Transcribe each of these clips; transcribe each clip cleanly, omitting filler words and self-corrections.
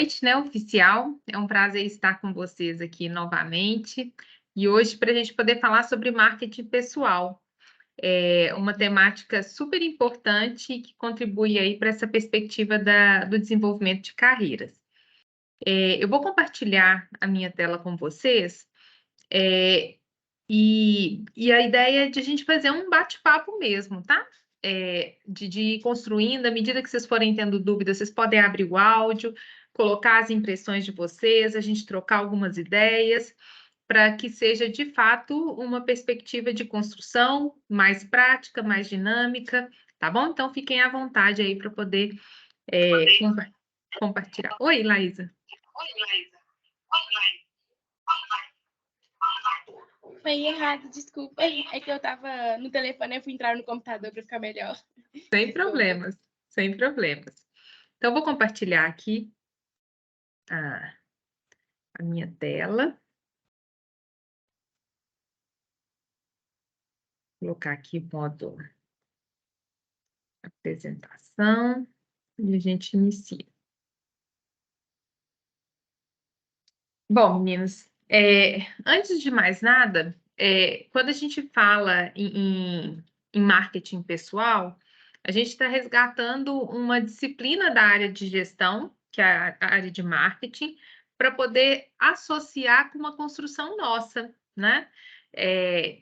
noite, né, oficial. É um prazer estar com vocês aqui novamente. E hoje, para a gente poder falar sobre marketing pessoal. É uma temática super importante que contribui aí para essa perspectiva do desenvolvimento de carreiras. Eu vou compartilhar a minha tela com vocês, e a ideia é de a gente fazer um bate-papo mesmo, tá? De ir construindo, à medida que vocês forem tendo dúvidas, vocês podem abrir o áudio, colocar as impressões de vocês, a gente trocar algumas ideias, para que seja, de fato, uma perspectiva de construção mais prática, mais dinâmica, tá bom? Então, fiquem à vontade aí para poder compartilhar. Oi, Laísa. Foi errado, desculpa. É que eu tava no telefone, eu fui entrar no computador para ficar melhor. Sem problemas, sem problemas. Então, vou compartilhar aqui a minha tela. Vou colocar aqui o modo apresentação e a gente inicia. Bom, meninos, antes de mais nada, quando a gente fala em marketing pessoal, a gente está resgatando uma disciplina da área de gestão, que é a área de marketing, para poder associar com uma construção nossa, né?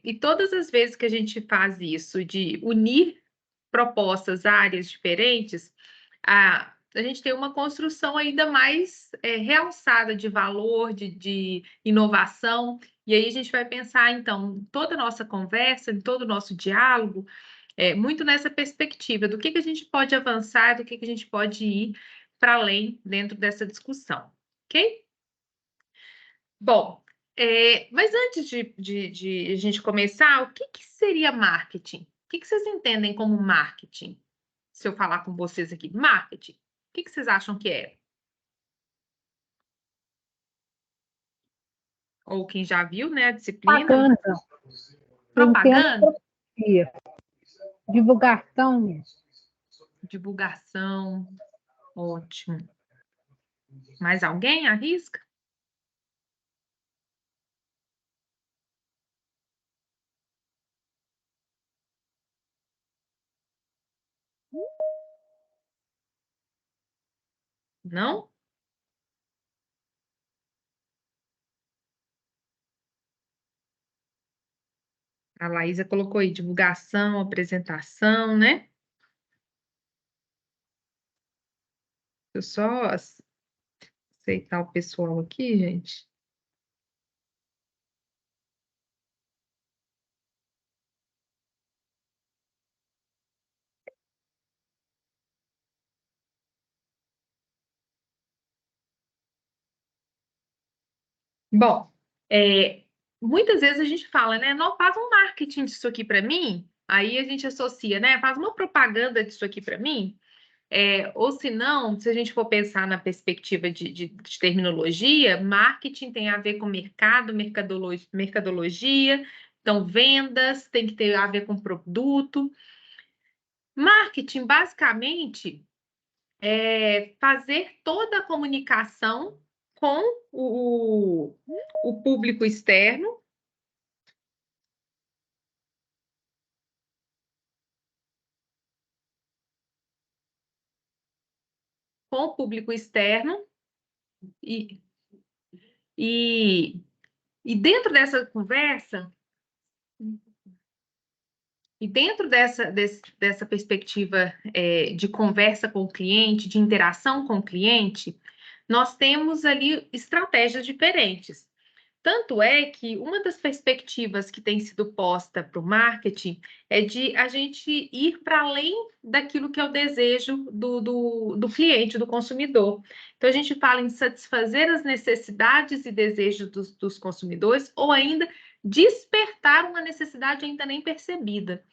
E todas as vezes que a gente faz isso, de unir propostas, áreas diferentes, a gente tem uma construção ainda mais realçada de valor, de inovação, e aí a gente vai pensar, então, toda a nossa conversa, em todo o nosso diálogo, muito nessa perspectiva do que a gente pode avançar, do que a gente pode ir para além dentro dessa discussão, ok? Bom, mas antes de a gente começar, o que seria marketing? O que vocês entendem como marketing? Se eu falar com vocês aqui, marketing, o que vocês acham que é? Ou quem já viu, né, a disciplina? Propaganda. Propaganda? Divulgação. Divulgação. Ótimo. Mais alguém arrisca? Não? A Laísa colocou aí divulgação, apresentação, né? Eu só aceitar o pessoal aqui, gente. Bom, muitas vezes a gente fala, né? Não, faz um marketing disso aqui para mim. Aí a gente associa, né? Faz uma propaganda disso aqui para mim. Ou se não, se a gente for pensar na perspectiva de terminologia, marketing tem a ver com mercado, mercadologia, então vendas, tem que ter a ver com produto. Marketing, basicamente, é fazer toda a comunicação com o público externo. Com o público externo e dentro dessa conversa, e dentro dessa perspectiva de conversa com o cliente, de interação com o cliente, nós temos ali estratégias diferentes. Tanto é que uma das perspectivas que tem sido posta para o marketing é de a gente ir para além daquilo que é o desejo do cliente, do consumidor. Então, a gente fala em satisfazer as necessidades e desejos dos consumidores ou ainda despertar uma necessidade ainda nem percebida.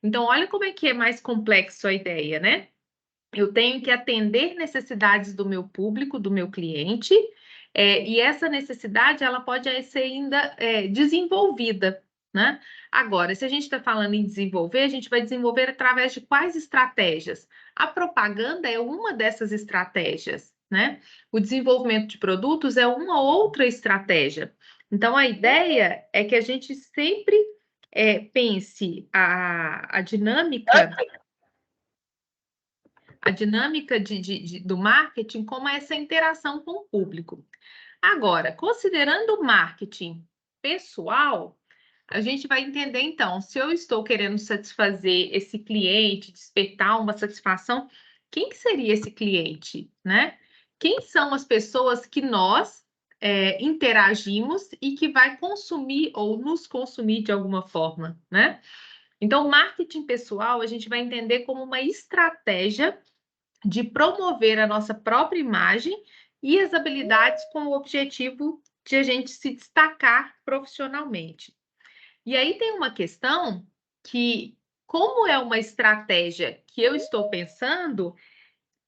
Então, olha como é que é mais complexo a ideia, né? Eu tenho que atender necessidades do meu público, do meu cliente, e essa necessidade ela pode ser ainda desenvolvida, né? Agora, se a gente está falando em desenvolver, a gente vai desenvolver através de quais estratégias? A propaganda é uma dessas estratégias, né? O desenvolvimento de produtos é uma outra estratégia. Então, a ideia é que a gente sempre pense a dinâmica do marketing como essa interação com o público. Agora, considerando o marketing pessoal, a gente vai entender, então, se eu estou querendo satisfazer esse cliente, despertar uma satisfação, quem que seria esse cliente, né? Quem são as pessoas que nós interagimos e que vai consumir ou nos consumir de alguma forma, né? Então, marketing pessoal, a gente vai entender como uma estratégia de promover a nossa própria imagem e as habilidades com o objetivo de a gente se destacar profissionalmente. E aí tem uma questão que, como é uma estratégia que eu estou pensando,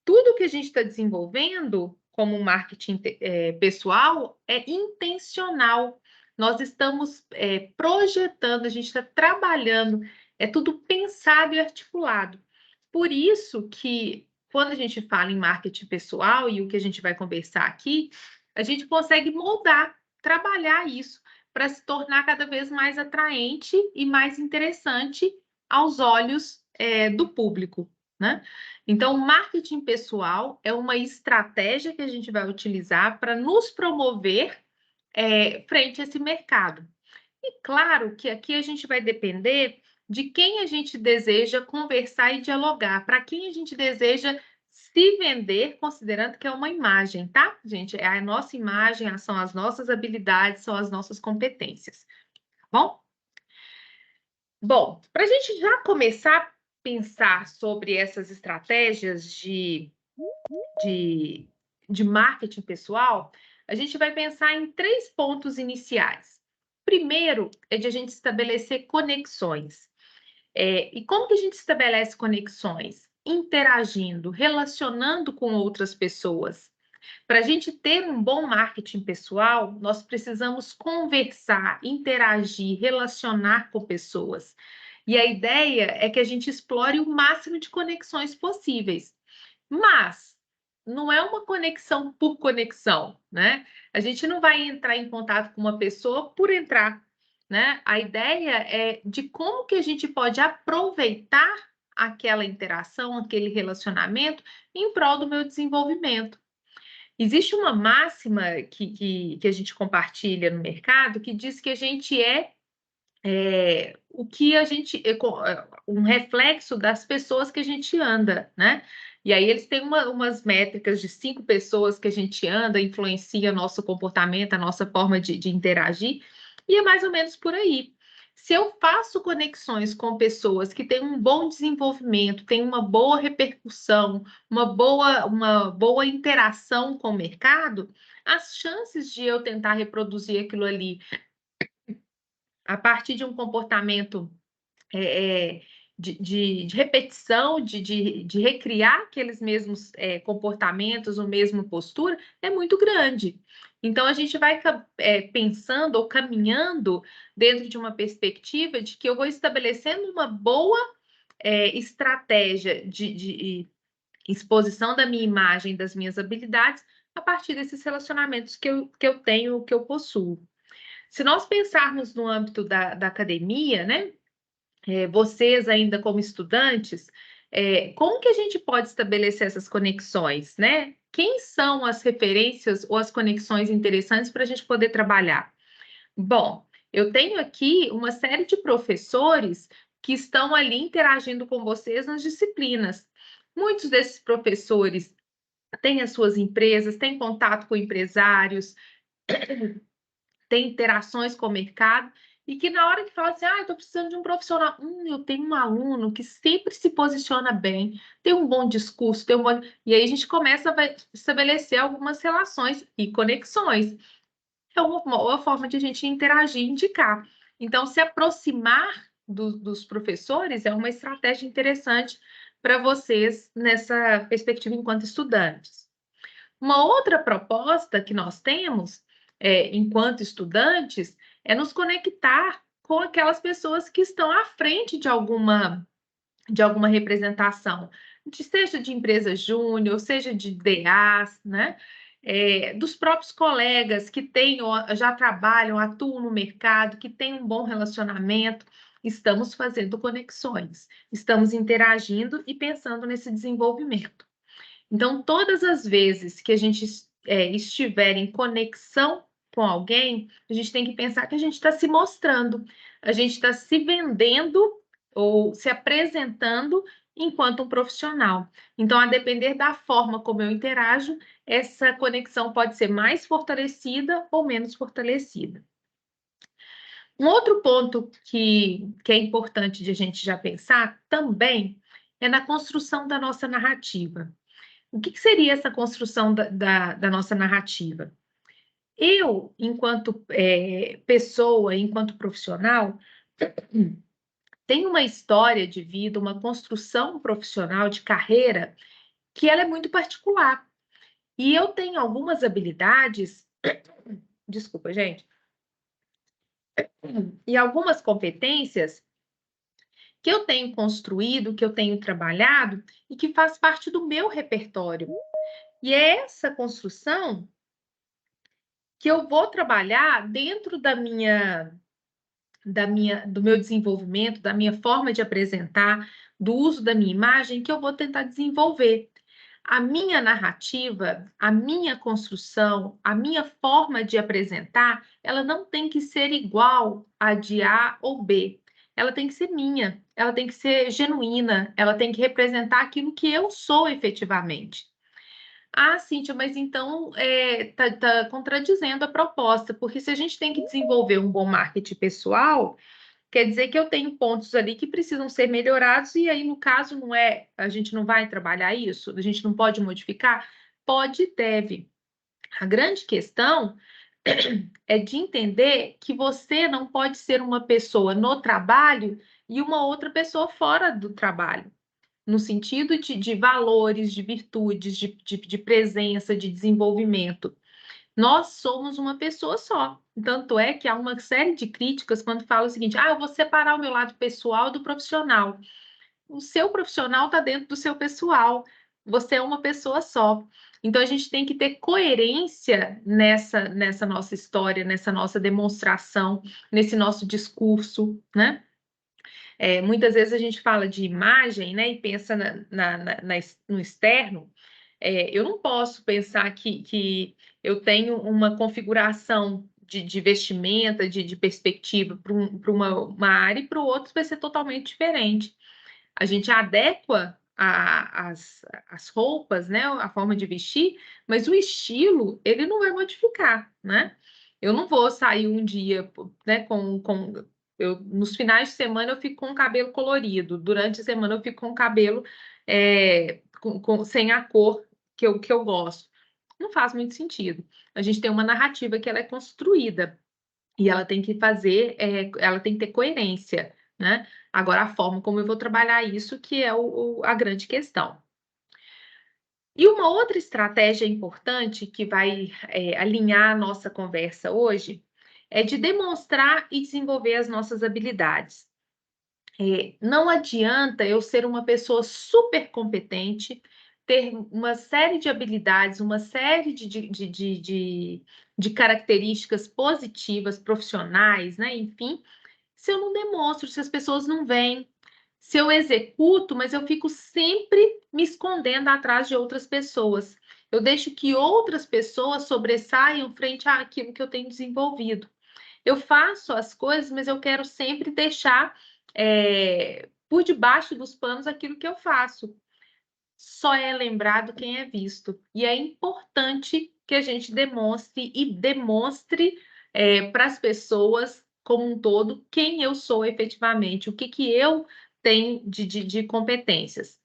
tudo que a gente está desenvolvendo como marketing pessoal é intencional. Nós estamos projetando, a gente está trabalhando, é tudo pensado e articulado. Por isso que, quando a gente fala em marketing pessoal e o que a gente vai conversar aqui, a gente consegue moldar, trabalhar isso para se tornar cada vez mais atraente e mais interessante aos olhos do público, né? Então, o marketing pessoal é uma estratégia que a gente vai utilizar para nos promover frente a esse mercado. E claro que aqui a gente vai depender de quem a gente deseja conversar e dialogar, para quem a gente deseja se vender, considerando que é uma imagem, tá, gente? É a nossa imagem, são as nossas habilidades, são as nossas competências, tá bom? Bom, para a gente já começar a pensar sobre essas estratégias de marketing pessoal, a gente vai pensar em 3 pontos iniciais. Primeiro é de a gente estabelecer conexões. E como que a gente estabelece conexões? Interagindo, relacionando com outras pessoas. Para a gente ter um bom marketing pessoal, nós precisamos conversar, interagir, relacionar com pessoas. E a ideia é que a gente explore o máximo de conexões possíveis. Mas não é uma conexão por conexão, né? A gente não vai entrar em contato com uma pessoa por entrar, né? A ideia é de como que a gente pode aproveitar aquela interação, aquele relacionamento em prol do meu desenvolvimento. Existe uma máxima que a gente compartilha no mercado que diz que a gente o que a gente um reflexo das pessoas que a gente anda, né? E aí eles têm umas métricas de 5 pessoas que a gente anda, influencia nosso comportamento, a nossa forma de interagir, e é mais ou menos por aí. Se eu faço conexões com pessoas que têm um bom desenvolvimento, têm uma boa repercussão, uma boa interação com o mercado, as chances de eu tentar reproduzir aquilo ali a partir de um comportamento de repetição, de recriar aqueles mesmos comportamentos, o mesmo postura, é muito grande. Então, a gente vai pensando ou caminhando dentro de uma perspectiva de que eu vou estabelecendo uma boa estratégia de exposição da minha imagem, das minhas habilidades, a partir desses relacionamentos que eu tenho, que eu possuo. Se nós pensarmos no âmbito da academia, né? Vocês ainda como estudantes, como que a gente pode estabelecer essas conexões, né? Quem são as referências ou as conexões interessantes para a gente poder trabalhar? Bom, eu tenho aqui uma série de professores que estão ali interagindo com vocês nas disciplinas. Muitos desses professores têm as suas empresas, têm contato com empresários, tem interações com o mercado, e que na hora que fala assim, eu estou precisando de um profissional, eu tenho um aluno que sempre se posiciona bem, tem um bom discurso, e aí a gente começa a estabelecer algumas relações e conexões. É uma forma de a gente interagir e indicar. Então, se aproximar dos professores é uma estratégia interessante para vocês nessa perspectiva enquanto estudantes. Uma outra proposta que nós temos, enquanto estudantes, é nos conectar com aquelas pessoas que estão à frente de alguma representação, seja de empresa júnior, seja de DAs, né? Dos próprios colegas que já trabalham, atuam no mercado, que têm um bom relacionamento, estamos fazendo conexões, estamos interagindo e pensando nesse desenvolvimento. Então, todas as vezes que a gente estiver em conexão com alguém, a gente tem que pensar que a gente está se mostrando, a gente está se vendendo ou se apresentando enquanto um profissional. Então, a depender da forma como eu interajo, essa conexão pode ser mais fortalecida ou menos fortalecida. Um outro ponto que é importante de a gente já pensar também é na construção da nossa narrativa. O que seria essa construção da nossa narrativa? Eu, enquanto pessoa, enquanto profissional, tenho uma história de vida, uma construção profissional de carreira que ela é muito particular. E eu tenho algumas habilidades, desculpa, gente, e algumas competências que eu tenho construído, que eu tenho trabalhado e que faz parte do meu repertório. E é essa construção que eu vou trabalhar dentro do meu desenvolvimento, da minha forma de apresentar, do uso da minha imagem, que eu vou tentar desenvolver. A minha narrativa, a minha construção, a minha forma de apresentar, ela não tem que ser igual a de A ou B. Ela tem que ser minha, ela tem que ser genuína, ela tem que representar aquilo que eu sou efetivamente. Ah, Cíntia, mas então tá contradizendo a proposta, porque se a gente tem que desenvolver um bom marketing pessoal, quer dizer que eu tenho pontos ali que precisam ser melhorados, e aí, no caso, a gente não vai trabalhar isso? A gente não pode modificar? Pode e deve. A grande questão é de entender que você não pode ser uma pessoa no trabalho e uma outra pessoa fora do trabalho, no sentido de valores, de virtudes, de presença, de desenvolvimento. Nós somos uma pessoa só. Tanto é que há uma série de críticas quando fala o seguinte: eu vou separar o meu lado pessoal do profissional. O seu profissional está dentro do seu pessoal. Você é uma pessoa só. Então, a gente tem que ter coerência nessa nossa história, nessa nossa demonstração, nesse nosso discurso, né? Muitas vezes a gente fala de imagem, né, e pensa no externo. Eu não posso pensar que eu tenho uma configuração de vestimenta, de perspectiva para uma área e para o outro vai ser totalmente diferente. A gente adequa as roupas, né, a forma de vestir, mas o estilo, ele não vai modificar, né? Eu não vou sair um dia, né, nos finais de semana eu fico com o cabelo colorido, durante a semana eu fico com o cabelo sem a cor que eu gosto. Não faz muito sentido. A gente tem uma narrativa que ela é construída e ela tem que ela tem que ter coerência, né? Agora, a forma como eu vou trabalhar isso que é a grande questão. E uma outra estratégia importante que vai alinhar a nossa conversa hoje é de demonstrar e desenvolver as nossas habilidades. Não adianta eu ser uma pessoa super competente, ter uma série de habilidades, uma série de características positivas, profissionais, né? Enfim, se eu não demonstro, se as pessoas não veem, se eu executo, mas eu fico sempre me escondendo atrás de outras pessoas. Eu deixo que outras pessoas sobressaiam frente àquilo que eu tenho desenvolvido. Eu faço as coisas, mas eu quero sempre deixar por debaixo dos panos aquilo que eu faço. Só é lembrado quem é visto. E é importante que a gente demonstre para as pessoas como um todo quem eu sou efetivamente, o que eu tenho de competências.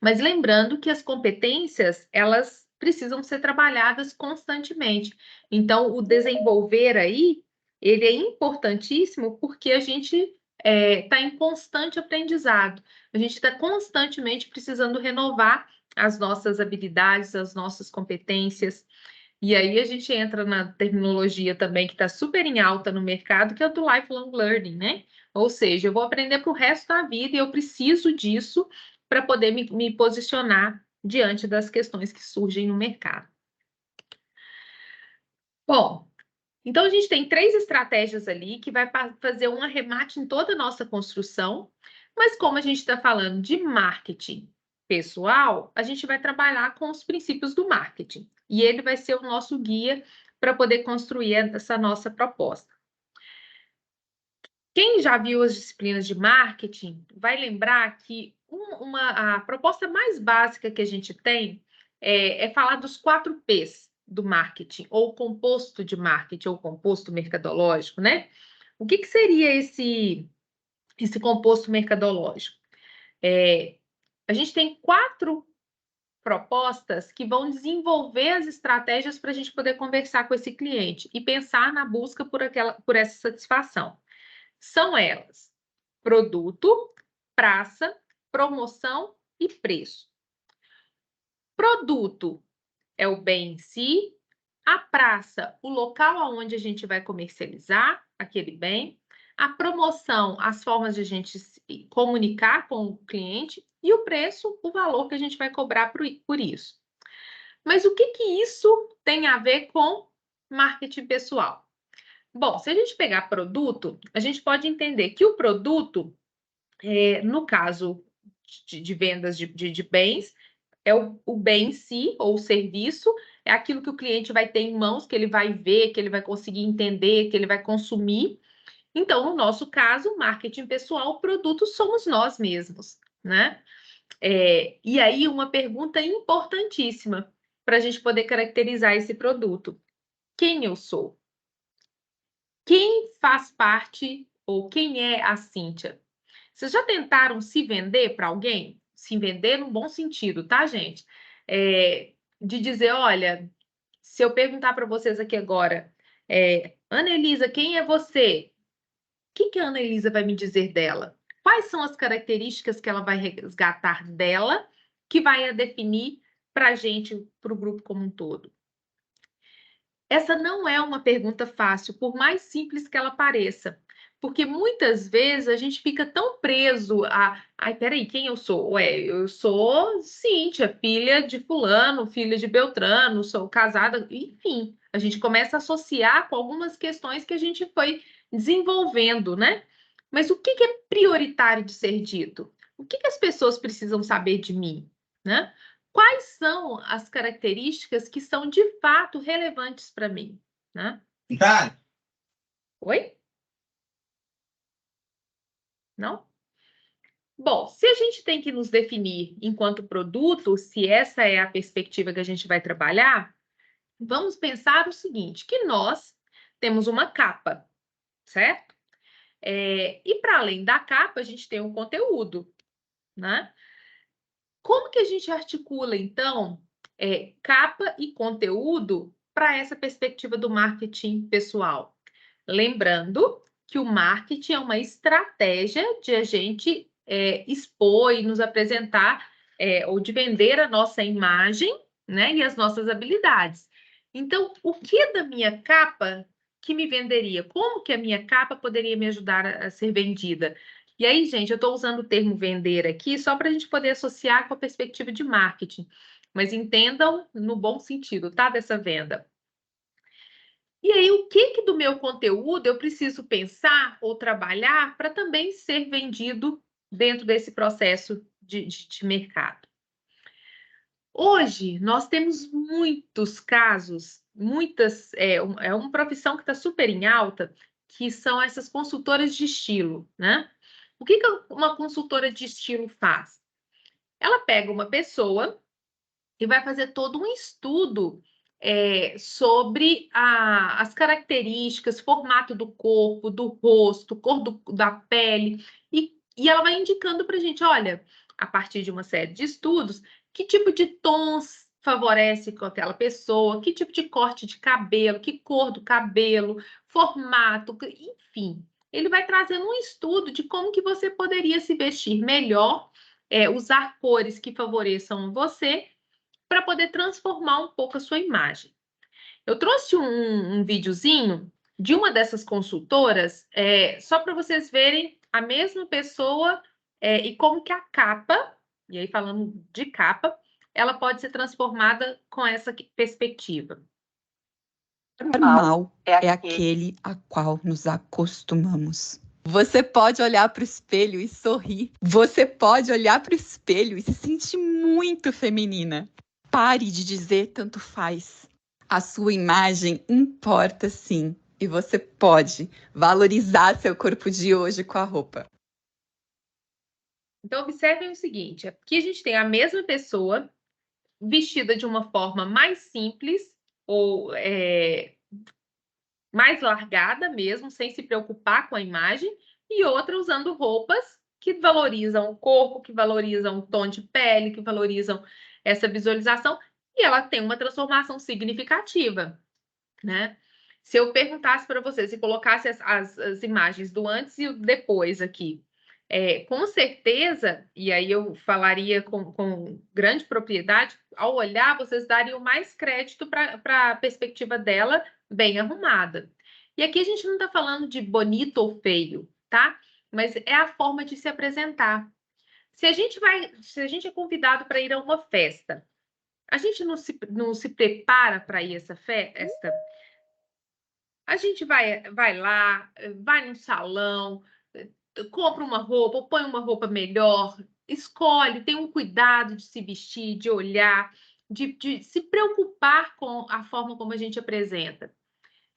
Mas lembrando que as competências, elas precisam ser trabalhadas constantemente. Então, o desenvolver aí, ele é importantíssimo porque a gente está em constante aprendizado. A gente está constantemente precisando renovar as nossas habilidades, as nossas competências. E aí a gente entra na terminologia também que está super em alta no mercado, que é o do lifelong learning, né? Ou seja, eu vou aprender para o resto da vida e eu preciso disso para poder me posicionar diante das questões que surgem no mercado. Bom, então a gente tem 3 estratégias ali que vai fazer um arremate em toda a nossa construção, mas como a gente está falando de marketing pessoal, a gente vai trabalhar com os princípios do marketing e ele vai ser o nosso guia para poder construir essa nossa proposta. Quem já viu as disciplinas de marketing vai lembrar que a proposta mais básica que a gente tem é falar dos 4 P's do marketing, ou composto de marketing, ou composto mercadológico, né? O que seria esse composto mercadológico? A gente tem 4 propostas que vão desenvolver as estratégias para a gente poder conversar com esse cliente e pensar na busca por essa satisfação. São elas: produto, praça, promoção e preço. Produto é o bem em si, a praça, o local onde a gente vai comercializar aquele bem, a promoção, as formas de a gente se comunicar com o cliente e o preço, o valor que a gente vai cobrar por isso. Mas o que isso tem a ver com marketing pessoal? Bom, se a gente pegar produto, a gente pode entender que o produto, no caso de vendas de bens, é o bem em si, ou o serviço, é aquilo que o cliente vai ter em mãos, que ele vai ver, que ele vai conseguir entender, que ele vai consumir. Então, no nosso caso, marketing pessoal, o produto somos nós mesmos, né? E aí, uma pergunta importantíssima para a gente poder caracterizar esse produto: quem eu sou? Quem faz parte ou quem é a Cíntia? Vocês já tentaram se vender para alguém? Se vender no bom sentido, tá, gente? De dizer, olha, se eu perguntar para vocês aqui agora, Ana Elisa, quem é você? O que a Ana Elisa vai me dizer dela? Quais são as características que ela vai resgatar dela que vai a definir para a gente, para o grupo como um todo? Essa não é uma pergunta fácil, por mais simples que ela pareça, porque muitas vezes a gente fica tão preso ai, peraí, quem eu sou? Ué, eu sou Cíntia, filha de fulano, filha de Beltrano, sou casada, enfim, a gente começa a associar com algumas questões que a gente foi desenvolvendo, né? Mas o que é prioritário de ser dito? O que as pessoas precisam saber de mim, né? Quais são as características que são de fato relevantes para mim, né? Tá. Oi? Não? Bom, se a gente tem que nos definir enquanto produto, se essa é a perspectiva que a gente vai trabalhar, vamos pensar o seguinte, que nós temos uma capa, certo? E para além da capa, a gente tem um conteúdo, né? Como que a gente articula, então, capa e conteúdo para essa perspectiva do marketing pessoal? Lembrando que o marketing é uma estratégia de a gente expor e nos apresentar, ou de vender a nossa imagem, né, e as nossas habilidades. Então, o que da minha capa que me venderia? Como que a minha capa poderia me ajudar a ser vendida? E aí, gente, eu estou usando o termo vender aqui só para a gente poder associar com a perspectiva de marketing, mas entendam no bom sentido, tá? Dessa venda. E aí, o que do meu conteúdo eu preciso pensar ou trabalhar para também ser vendido dentro desse processo de mercado? Hoje, nós temos muitos casos, é uma profissão que está super em alta, que são essas consultoras de estilo, né? O que uma consultora de estilo faz? Ela pega uma pessoa e vai fazer todo um estudo sobre as características, formato do corpo, do rosto, cor da pele, e ela vai indicando para a gente, olha, a partir de uma série de estudos, que tipo de tons favorece com aquela pessoa, que tipo de corte de cabelo, que cor do cabelo, formato, enfim. Ele vai trazendo um estudo de como que você poderia se vestir melhor, usar cores que favoreçam você, para poder transformar um pouco a sua imagem. Eu trouxe um videozinho de uma dessas consultoras, só para vocês verem a mesma pessoa e como que a capa e aí falando de capa, ela pode ser transformada com essa perspectiva. Normal é aquele a qual nos acostumamos. Você pode olhar para o espelho e sorrir. Você pode olhar para o espelho e se sentir muito feminina. Pare de dizer tanto faz. A sua imagem importa sim. E você pode valorizar seu corpo de hoje com a roupa. Então, observem o seguinte: aqui a gente tem a mesma pessoa vestida de uma forma mais simples ou mais largada mesmo, sem se preocupar com a imagem, e outra usando roupas que valorizam o corpo, que valorizam o tom de pele, que valorizam essa visualização, e ela tem uma transformação significativa, né? Se eu perguntasse para você, se colocasse as imagens do antes e o depois aqui, com certeza, e aí eu falaria com grande propriedade, ao olhar, vocês dariam mais crédito para a perspectiva dela bem arrumada. E aqui a gente não está falando de bonito ou feio, tá? Mas é a forma de se apresentar. Se a gente é convidado para ir a uma festa, a gente não se prepara para ir a essa festa? A gente vai lá, vai num salão, compra uma roupa, põe uma roupa melhor, escolhe, tem um cuidado de se vestir, de olhar, de se preocupar com a forma como a gente apresenta.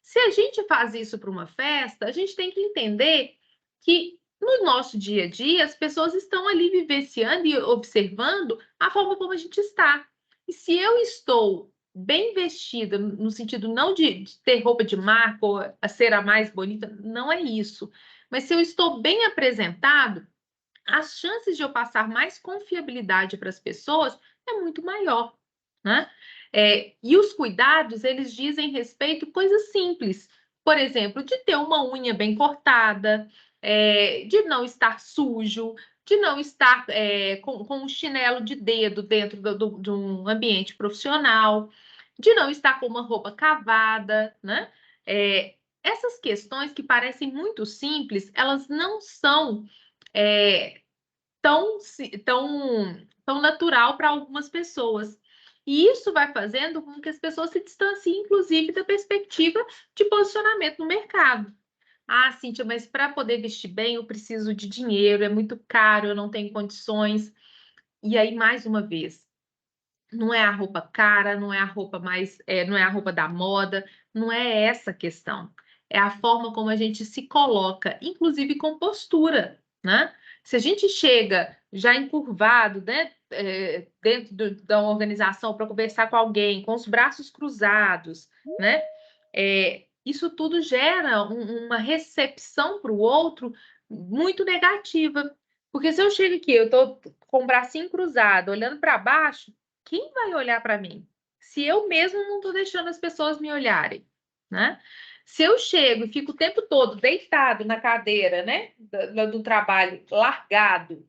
Se a gente faz isso para uma festa, a gente tem que entender que no nosso dia a dia as pessoas estão ali vivenciando e observando a forma como a gente está. E se eu estou bem vestida, no sentido não de ter roupa de marca ou a ser a mais bonita, não é isso. Mas se eu estou bem apresentado, as chances de eu passar mais confiabilidade para as pessoas é muito maior, né? E os cuidados, eles dizem respeito a coisas simples. Por exemplo, de ter uma unha bem cortada, de não estar sujo, de não estar com um chinelo de dedo dentro de um ambiente profissional, de não estar com uma roupa cavada, né? Essas questões que parecem muito simples, elas não são tão natural para algumas pessoas. E isso vai fazendo com que as pessoas se distanciem, inclusive, da perspectiva de posicionamento no mercado. Ah, Cíntia, mas para poder vestir bem eu preciso de dinheiro, é muito caro, eu não tenho condições. E aí, mais uma vez, não é a roupa cara, não é a roupa não é a roupa da moda, não é essa a questão. É a forma como a gente se coloca, inclusive com postura, né? Se a gente chega já encurvado, né, dentro da organização para conversar com alguém, com os braços cruzados, né? Isso tudo gera uma recepção para o outro muito negativa. Porque se eu chego aqui, eu estou com o bracinho cruzado, olhando para baixo, quem vai olhar para mim? Se eu mesmo não estou deixando as pessoas me olharem, né? Se eu chego e fico o tempo todo deitado na cadeira, né, do trabalho, largado,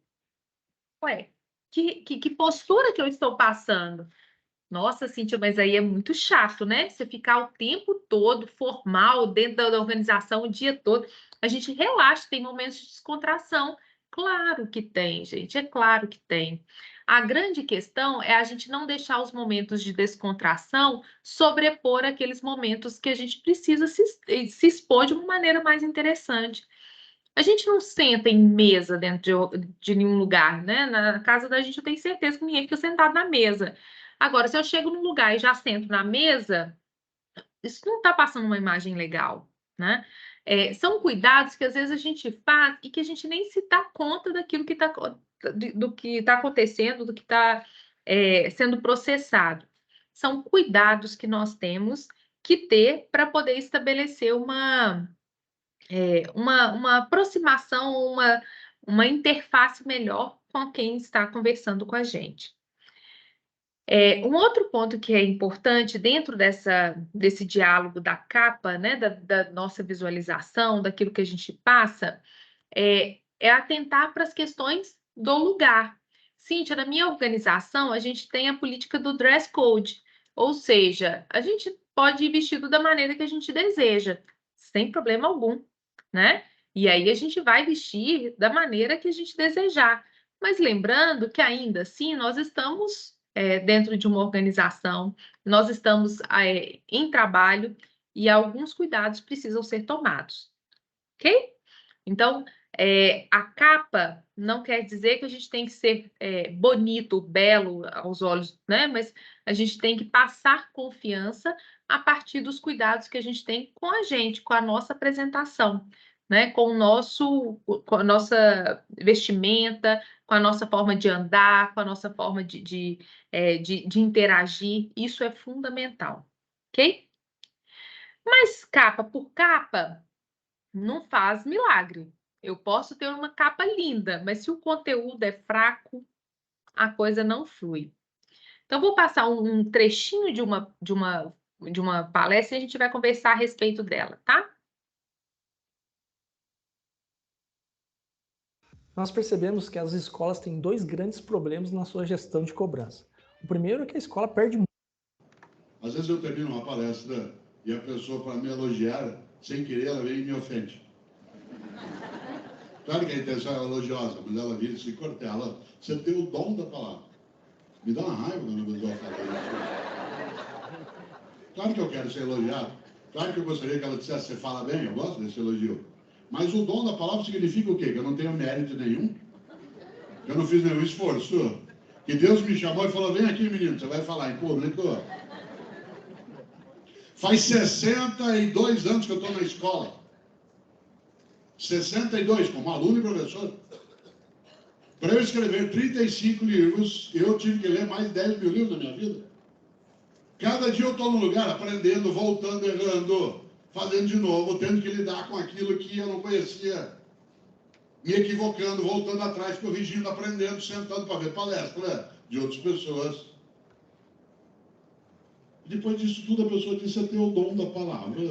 ué, que postura que eu estou passando? Nossa, Cíntia, mas aí é muito chato, né? Você ficar o tempo todo formal dentro da organização o dia todo. A gente relaxa, tem momentos de descontração. Claro que tem, gente, é claro que tem. A grande questão é a gente não deixar os momentos de descontração sobrepor aqueles momentos que a gente precisa se expor de uma maneira mais interessante. A gente não senta em mesa dentro de nenhum lugar, né? Na casa da gente, eu tenho certeza que ninguém fica sentado na mesa. Agora, se eu chego num lugar e já sento na mesa, isso não está passando uma imagem legal, né? São cuidados que às vezes a gente faz e que a gente nem se dá conta daquilo que está do que está acontecendo, do que está sendo processado. São cuidados que nós temos que ter para poder estabelecer uma aproximação, uma interface melhor com quem está conversando com a gente. Um outro ponto que é importante dentro desse diálogo da capa, né, da nossa visualização, daquilo que a gente passa, é atentar para as questões do lugar. Cíntia, na minha organização, a gente tem a política do dress code, ou seja, a gente pode ir vestido da maneira que a gente deseja, sem problema algum, né? E aí a gente vai vestir da maneira que a gente desejar. Mas lembrando que ainda assim nós estamos dentro de uma organização, nós estamos em trabalho e alguns cuidados precisam ser tomados, ok? Então, a capa não quer dizer que a gente tem que ser bonito, belo aos olhos, né? Mas a gente tem que passar confiança a partir dos cuidados que a gente tem com a gente, com a nossa apresentação, né? Com a nossa vestimenta, com a nossa forma de andar, com a nossa forma de interagir. Isso é fundamental, ok? Mas capa por capa não faz milagre. Eu posso ter uma capa linda, mas se o conteúdo é fraco, a coisa não flui. Então, vou passar um trechinho de uma palestra e a gente vai conversar a respeito dela, tá? Nós percebemos que as escolas têm dois grandes problemas na sua gestão de cobrança. O primeiro é que a escola perde muito. Às vezes eu termino uma palestra e a pessoa, para me elogiar, sem querer, ela vem e me ofende. Claro que a intenção é elogiosa, mas ela vira e se cortela. Você tem o dom da palavra. Me dá uma raiva quando a pessoa fala isso. Claro que eu quero ser elogiado. Claro que eu gostaria que ela dissesse, você fala bem, eu gosto desse elogio. Mas o dom da palavra significa o quê? Que eu não tenho mérito nenhum? Que eu não fiz nenhum esforço? Que Deus me chamou e falou, vem aqui, menino, você vai falar em público. Faz 62 anos que eu estou na escola. 62, como aluno e professor. Para eu escrever 35 livros, eu tive que ler mais de 10 mil livros na minha vida. Cada dia eu estou num lugar aprendendo, voltando, errando, fazendo de novo, tendo que lidar com aquilo que eu não conhecia, me equivocando, voltando atrás, corrigindo, aprendendo, sentando para ver palestra de outras pessoas. Depois disso tudo, a pessoa disse, você tem o dom da palavra.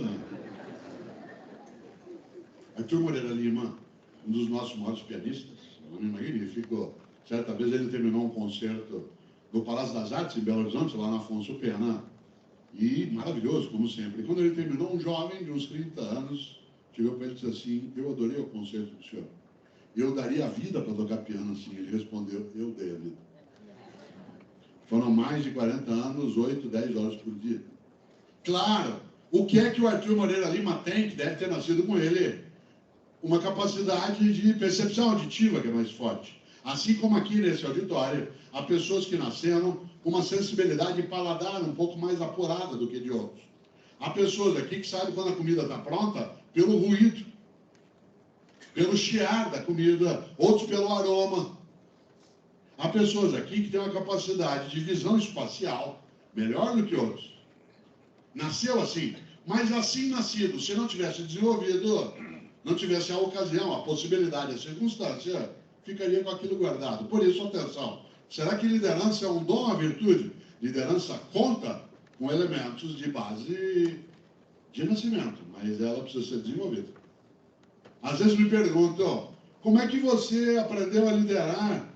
Arthur Moreira Lima, um dos nossos maiores pianistas, um homem magnífico. Certa vez ele terminou um concerto no Palácio das Artes, em Belo Horizonte, lá na Afonso Pena. E maravilhoso, como sempre. E quando ele terminou, um jovem de uns 30 anos chegou para ele e disse assim, eu adorei o concerto do senhor. Eu daria a vida para tocar piano assim. Ele respondeu, eu dei a vida. Foram mais de 40 anos, 8, 10 horas por dia. Claro, o que é que o Arthur Moreira Lima tem, que deve ter nascido com ele? Uma capacidade de percepção auditiva que é mais forte. Assim como aqui nesse auditório, há pessoas que nasceram com uma sensibilidade de paladar um pouco mais apurada do que de outros. Há pessoas aqui que sabem quando a comida está pronta pelo ruído, pelo chiar da comida, outros pelo aroma. Há pessoas aqui que têm uma capacidade de visão espacial melhor do que outros. Nasceu assim, mas assim nascido, se não tivesse desenvolvido, não tivesse a ocasião, a possibilidade, a circunstância, ficaria com aquilo guardado. Por isso, atenção, será que liderança é um dom ou uma virtude? Liderança conta com elementos de base de nascimento, mas ela precisa ser desenvolvida. Às vezes me perguntam, como é que você aprendeu a liderar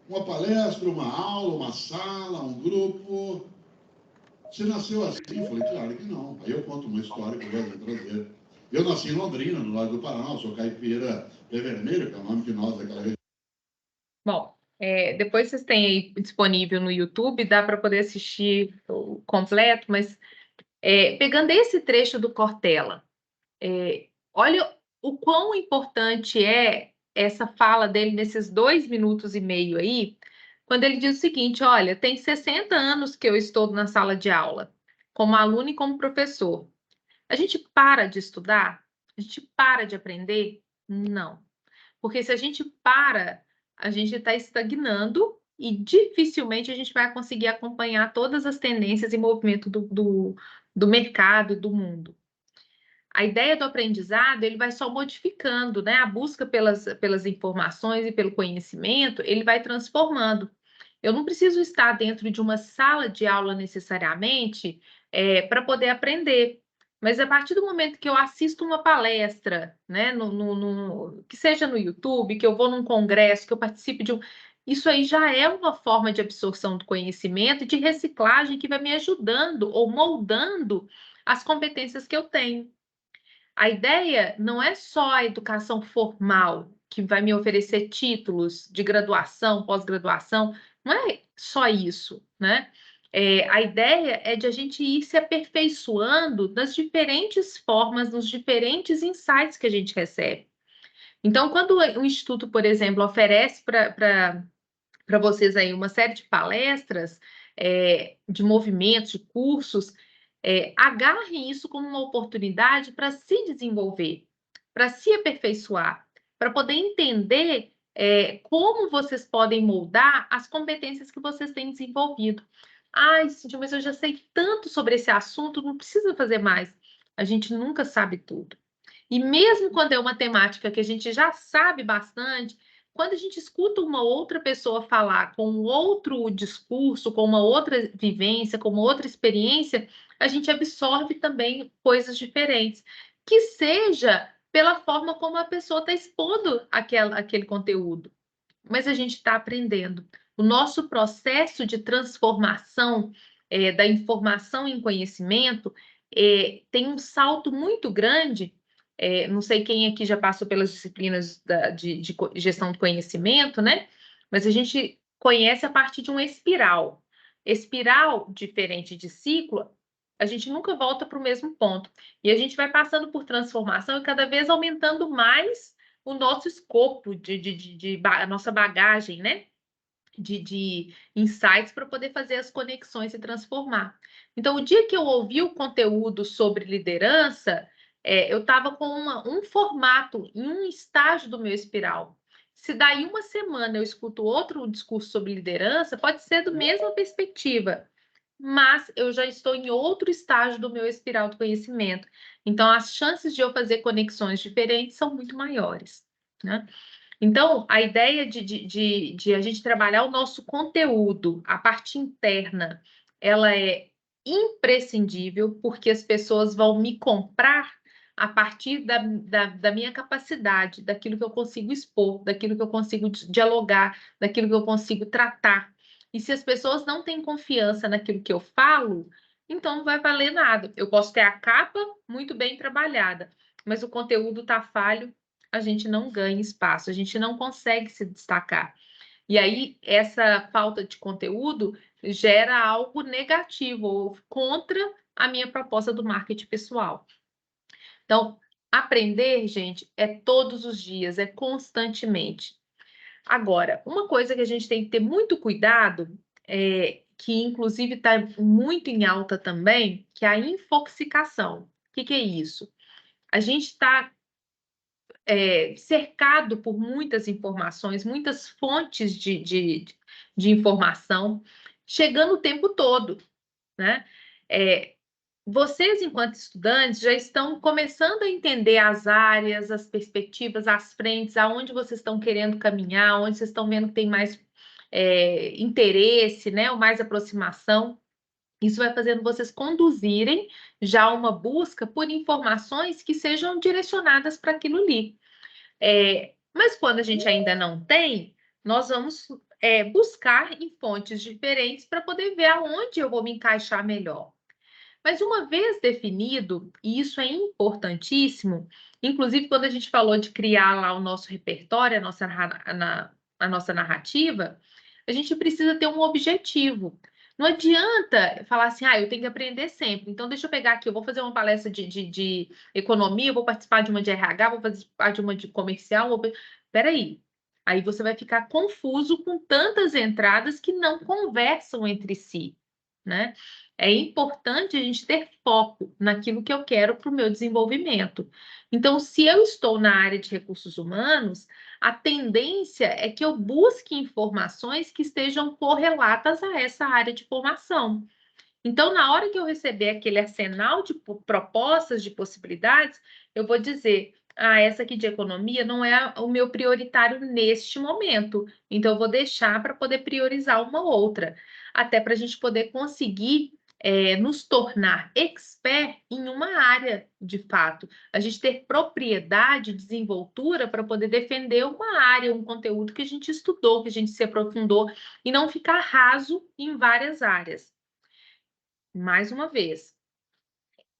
uma palestra, uma aula, uma sala, um grupo? Você nasceu assim? Eu falei, claro que não. Aí eu conto uma história que eu gosto de trazer. Eu nasci em Londrina, no lado do Paraná, eu sou caipira pé vermelho, que é o nome que nós daquela região. Bom, depois vocês têm aí disponível no YouTube, dá para poder assistir o completo, mas pegando esse trecho do Cortella, olha o quão importante é essa fala dele nesses 2 minutos e meio aí, quando ele diz o seguinte, olha, tem 60 anos que eu estou na sala de aula, como aluno e como professor. A gente para de estudar? A gente para de aprender? Não. Porque se a gente para, a gente está estagnando e dificilmente a gente vai conseguir acompanhar todas as tendências e movimento do mercado, do mundo. A ideia do aprendizado, ele vai só modificando, né? A busca pelas informações e pelo conhecimento, ele vai transformando. Eu não preciso estar dentro de uma sala de aula necessariamente para poder aprender. Mas a partir do momento que eu assisto uma palestra, né, que seja no YouTube, que eu vou num congresso, que eu participe de um. Isso aí já é uma forma de absorção do conhecimento e de reciclagem que vai me ajudando ou moldando as competências que eu tenho. A ideia não é só a educação formal, que vai me oferecer títulos de graduação, pós-graduação. Não é só isso, né? A ideia é de a gente ir se aperfeiçoando das diferentes formas, nos diferentes insights que a gente recebe. Então, quando o Instituto, por exemplo, oferece para vocês aí uma série de palestras, de movimentos, de cursos, agarrem isso como uma oportunidade para se desenvolver, para se aperfeiçoar, para poder entender como vocês podem moldar as competências que vocês têm desenvolvido. Ai, Cíntia, mas eu já sei tanto sobre esse assunto, não precisa fazer mais. A gente nunca sabe tudo. E mesmo quando é uma temática que a gente já sabe bastante, quando a gente escuta uma outra pessoa falar com outro discurso, com uma outra vivência, com uma outra experiência, a gente absorve também coisas diferentes. Que seja pela forma como a pessoa está expondo aquele conteúdo. Mas a gente está aprendendo. O nosso processo de transformação da informação em conhecimento tem um salto muito grande. Não sei quem aqui já passou pelas disciplinas de gestão do conhecimento, né? Mas a gente conhece a partir de uma espiral. Espiral, diferente de ciclo, a gente nunca volta para o mesmo ponto. E a gente vai passando por transformação e cada vez aumentando mais o nosso escopo, a nossa bagagem, né? De insights para poder fazer as conexões e transformar. Então, o dia que eu ouvi o conteúdo sobre liderança, eu estava com um formato, em um estágio do meu espiral. Se daí uma semana eu escuto outro discurso sobre liderança, pode ser da mesma perspectiva, mas eu já estou em outro estágio do meu espiral do conhecimento. Então, as chances de eu fazer conexões diferentes são muito maiores, né? Então, a ideia de a gente trabalhar o nosso conteúdo, a parte interna, ela é imprescindível, porque as pessoas vão me comprar a partir da minha capacidade, daquilo que eu consigo expor, daquilo que eu consigo dialogar, daquilo que eu consigo tratar. E se as pessoas não têm confiança naquilo que eu falo, então não vai valer nada. Eu posso ter a capa muito bem trabalhada, mas o conteúdo está falho, a gente não ganha espaço, a gente não consegue se destacar. E aí, essa falta de conteúdo gera algo negativo ou contra a minha proposta do marketing pessoal. Então, aprender, gente, é todos os dias, é constantemente. Agora, uma coisa que a gente tem que ter muito cuidado, que inclusive está muito em alta também, que é a infoxicação. O que é isso? A gente está cercado por muitas informações, muitas fontes de informação, chegando o tempo todo, né? Vocês, enquanto estudantes, já estão começando a entender as áreas, as perspectivas, as frentes, aonde vocês estão querendo caminhar, onde vocês estão vendo que tem mais interesse, né? Ou mais aproximação. Isso vai fazendo vocês conduzirem já uma busca por informações que sejam direcionadas para aquilo ali. Mas quando a gente ainda não tem, nós vamos buscar em fontes diferentes para poder ver aonde eu vou me encaixar melhor. Mas uma vez definido, e isso é importantíssimo, inclusive quando a gente falou de criar lá o nosso repertório, a nossa narrativa, a gente precisa ter um objetivo. Não adianta falar assim, eu tenho que aprender sempre. Então, deixa eu pegar aqui, eu vou fazer uma palestra de economia, eu vou participar de uma de RH, vou participar de uma de comercial. Peraí. Aí você vai ficar confuso com tantas entradas que não conversam entre si, né? É importante a gente ter foco naquilo que eu quero para o meu desenvolvimento. Então, se eu estou na área de recursos humanos, a tendência é que eu busque informações que estejam correlatas a essa área de formação. Então, na hora que eu receber aquele arsenal de propostas, de possibilidades, eu vou dizer: essa aqui de economia não é o meu prioritário neste momento. Então, eu vou deixar para poder priorizar uma outra, até para a gente poder conseguir nos tornar expert em uma área, de fato. A gente ter propriedade, desenvoltura para poder defender uma área, um conteúdo que a gente estudou, que a gente se aprofundou, e não ficar raso em várias áreas. Mais uma vez,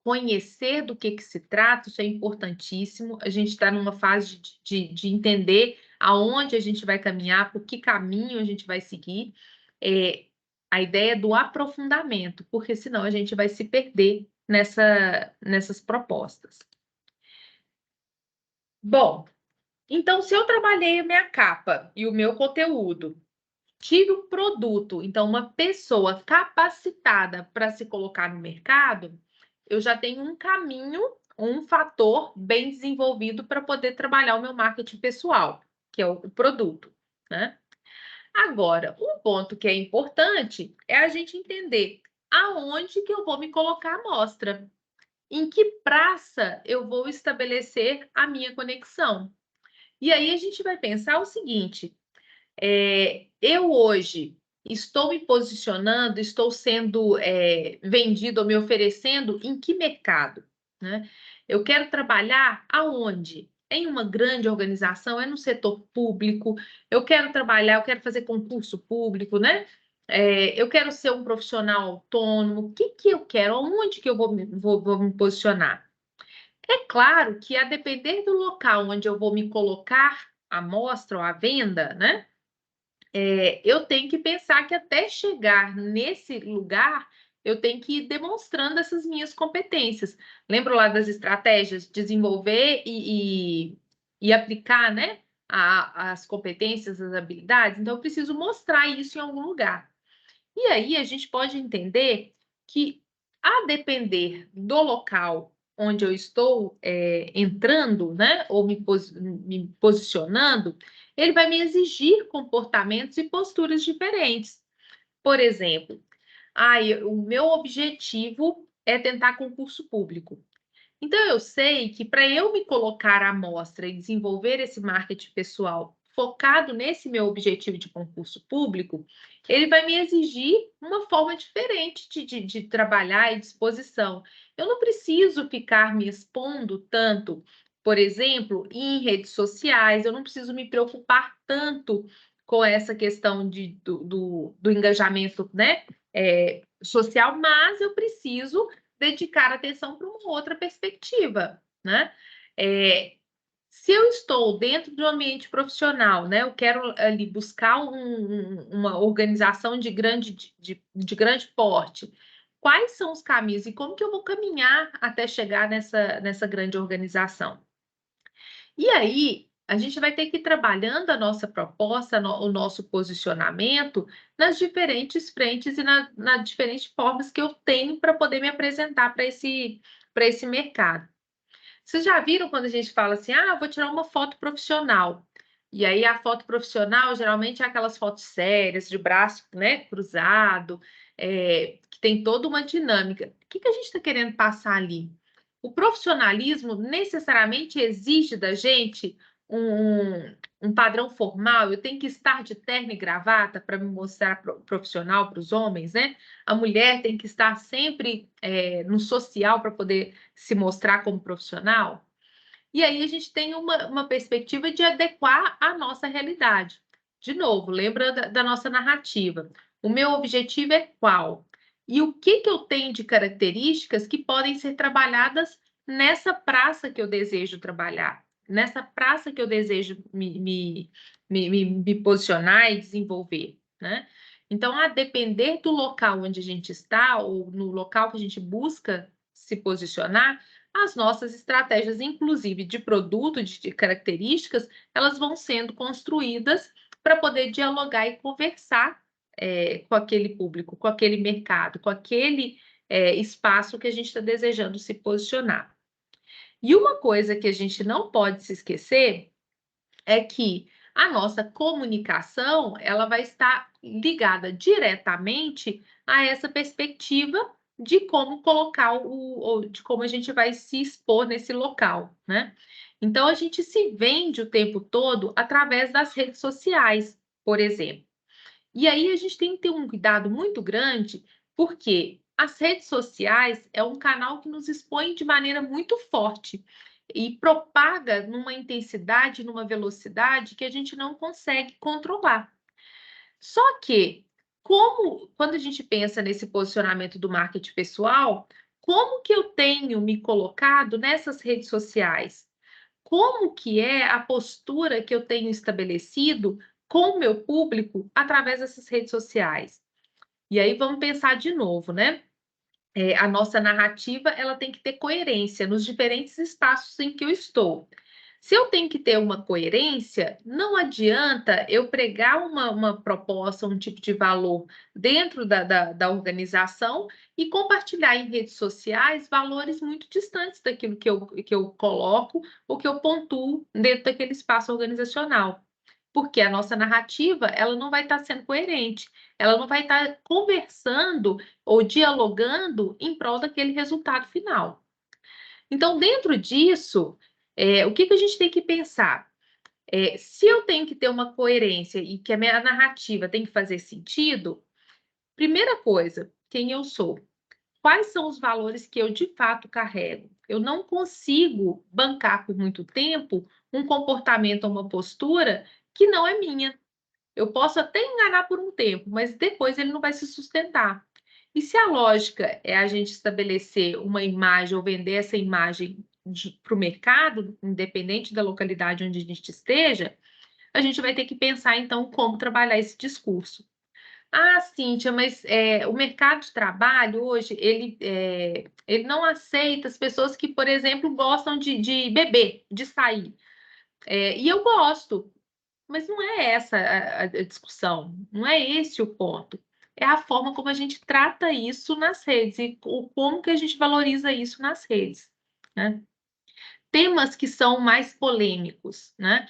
conhecer do que se trata, isso é importantíssimo. A gente está numa fase de entender aonde a gente vai caminhar, por que caminho a gente vai seguir. A ideia do aprofundamento, porque senão a gente vai se perder nessas propostas. Bom, então, se eu trabalhei a minha capa e o meu conteúdo, tive um produto, então uma pessoa capacitada para se colocar no mercado, eu já tenho um caminho, um fator bem desenvolvido para poder trabalhar o meu marketing pessoal, que é o produto, né? Agora, um ponto que é importante é a gente entender aonde que eu vou me colocar à mostra, em que praça eu vou estabelecer a minha conexão. E aí a gente vai pensar o seguinte: eu hoje estou me posicionando, estou sendo vendido ou me oferecendo em que mercado, né? Eu quero trabalhar aonde? Em uma grande organização, é no setor público, eu quero trabalhar, eu quero fazer concurso público, né? Eu quero ser um profissional autônomo, o que que eu quero? Onde que eu vou me posicionar? É claro que, a depender do local onde eu vou me colocar à mostra ou à venda, né? Eu tenho que pensar que até chegar nesse lugar, eu tenho que ir demonstrando essas minhas competências. Lembra lá das estratégias? Desenvolver e aplicar, né? As competências, as habilidades. Então, eu preciso mostrar isso em algum lugar. E aí, a gente pode entender que, a depender do local onde eu estou entrando, né? Ou me posicionando, ele vai me exigir comportamentos e posturas diferentes. Por exemplo, o meu objetivo é tentar concurso público. Então, eu sei que, para eu me colocar à mostra e desenvolver esse marketing pessoal focado nesse meu objetivo de concurso público, ele vai me exigir uma forma diferente de trabalhar e disposição. Eu não preciso ficar me expondo tanto, por exemplo, em redes sociais, eu não preciso me preocupar tanto com essa questão do engajamento, né, social, mas eu preciso dedicar atenção para uma outra perspectiva, né? Se eu estou dentro de um ambiente profissional, né, eu quero ali buscar uma organização de grande porte, quais são os caminhos e como que eu vou caminhar até chegar nessa grande organização? E aí, a gente vai ter que ir trabalhando a nossa proposta, o nosso posicionamento nas diferentes frentes e nas diferentes formas que eu tenho para poder me apresentar para esse mercado. Vocês já viram quando a gente fala assim, vou tirar uma foto profissional. E aí a foto profissional geralmente é aquelas fotos sérias, de braço, né, cruzado, que tem toda uma dinâmica. O que a gente está querendo passar ali? O profissionalismo necessariamente exige da gente um padrão formal. Eu tenho que estar de terno e gravata para me mostrar profissional para os homens, né? A mulher tem que estar sempre no social para poder se mostrar como profissional. E aí a gente tem uma perspectiva de adequar à nossa realidade. De novo, lembra da nossa narrativa. O meu objetivo é qual? E o que eu tenho de características que podem ser trabalhadas nessa praça que eu desejo trabalhar, nessa praça que eu desejo me posicionar e desenvolver, né? Então, a depender do local onde a gente está, ou no local que a gente busca se posicionar, as nossas estratégias, inclusive de produto, de características, elas vão sendo construídas para poder dialogar e conversar com aquele público, com aquele mercado, com aquele espaço que a gente está desejando se posicionar. E uma coisa que a gente não pode se esquecer é que a nossa comunicação ela vai estar ligada diretamente a essa perspectiva de como colocar de como a gente vai se expor nesse local, né? Então a gente se vende o tempo todo através das redes sociais, por exemplo. E aí a gente tem que ter um cuidado muito grande, porque as redes sociais é um canal que nos expõe de maneira muito forte e propaga numa intensidade, numa velocidade que a gente não consegue controlar. Só que, quando a gente pensa nesse posicionamento do marketing pessoal, como que eu tenho me colocado nessas redes sociais? Como que é a postura que eu tenho estabelecido com o meu público através dessas redes sociais? E aí vamos pensar de novo, né? A nossa narrativa, ela tem que ter coerência nos diferentes espaços em que eu estou. Se eu tenho que ter uma coerência, não adianta eu pregar uma proposta, um tipo de valor dentro da organização e compartilhar em redes sociais valores muito distantes daquilo que eu coloco ou que eu pontuo dentro daquele espaço organizacional. Porque a nossa narrativa, ela não vai estar sendo coerente, ela não vai estar conversando ou dialogando em prol daquele resultado final. Então, dentro disso, o que a gente tem que pensar? Se eu tenho que ter uma coerência e que a minha narrativa tem que fazer sentido, primeira coisa, quem eu sou? Quais são os valores que eu de fato carrego? Eu não consigo bancar por muito tempo um comportamento ou uma postura que não é minha. Eu posso até enganar por um tempo, mas depois ele não vai se sustentar. E se a lógica é a gente estabelecer uma imagem ou vender essa imagem para o mercado, independente da localidade onde a gente esteja, a gente vai ter que pensar, então, como trabalhar esse discurso. Ah, Cíntia, mas o mercado de trabalho hoje, ele não aceita as pessoas que, por exemplo, gostam de beber, de sair. E eu gosto, mas não é essa a discussão, não é esse o ponto. É a forma como a gente trata isso nas redes e como que a gente valoriza isso nas redes, né? Temas que são mais polêmicos, né?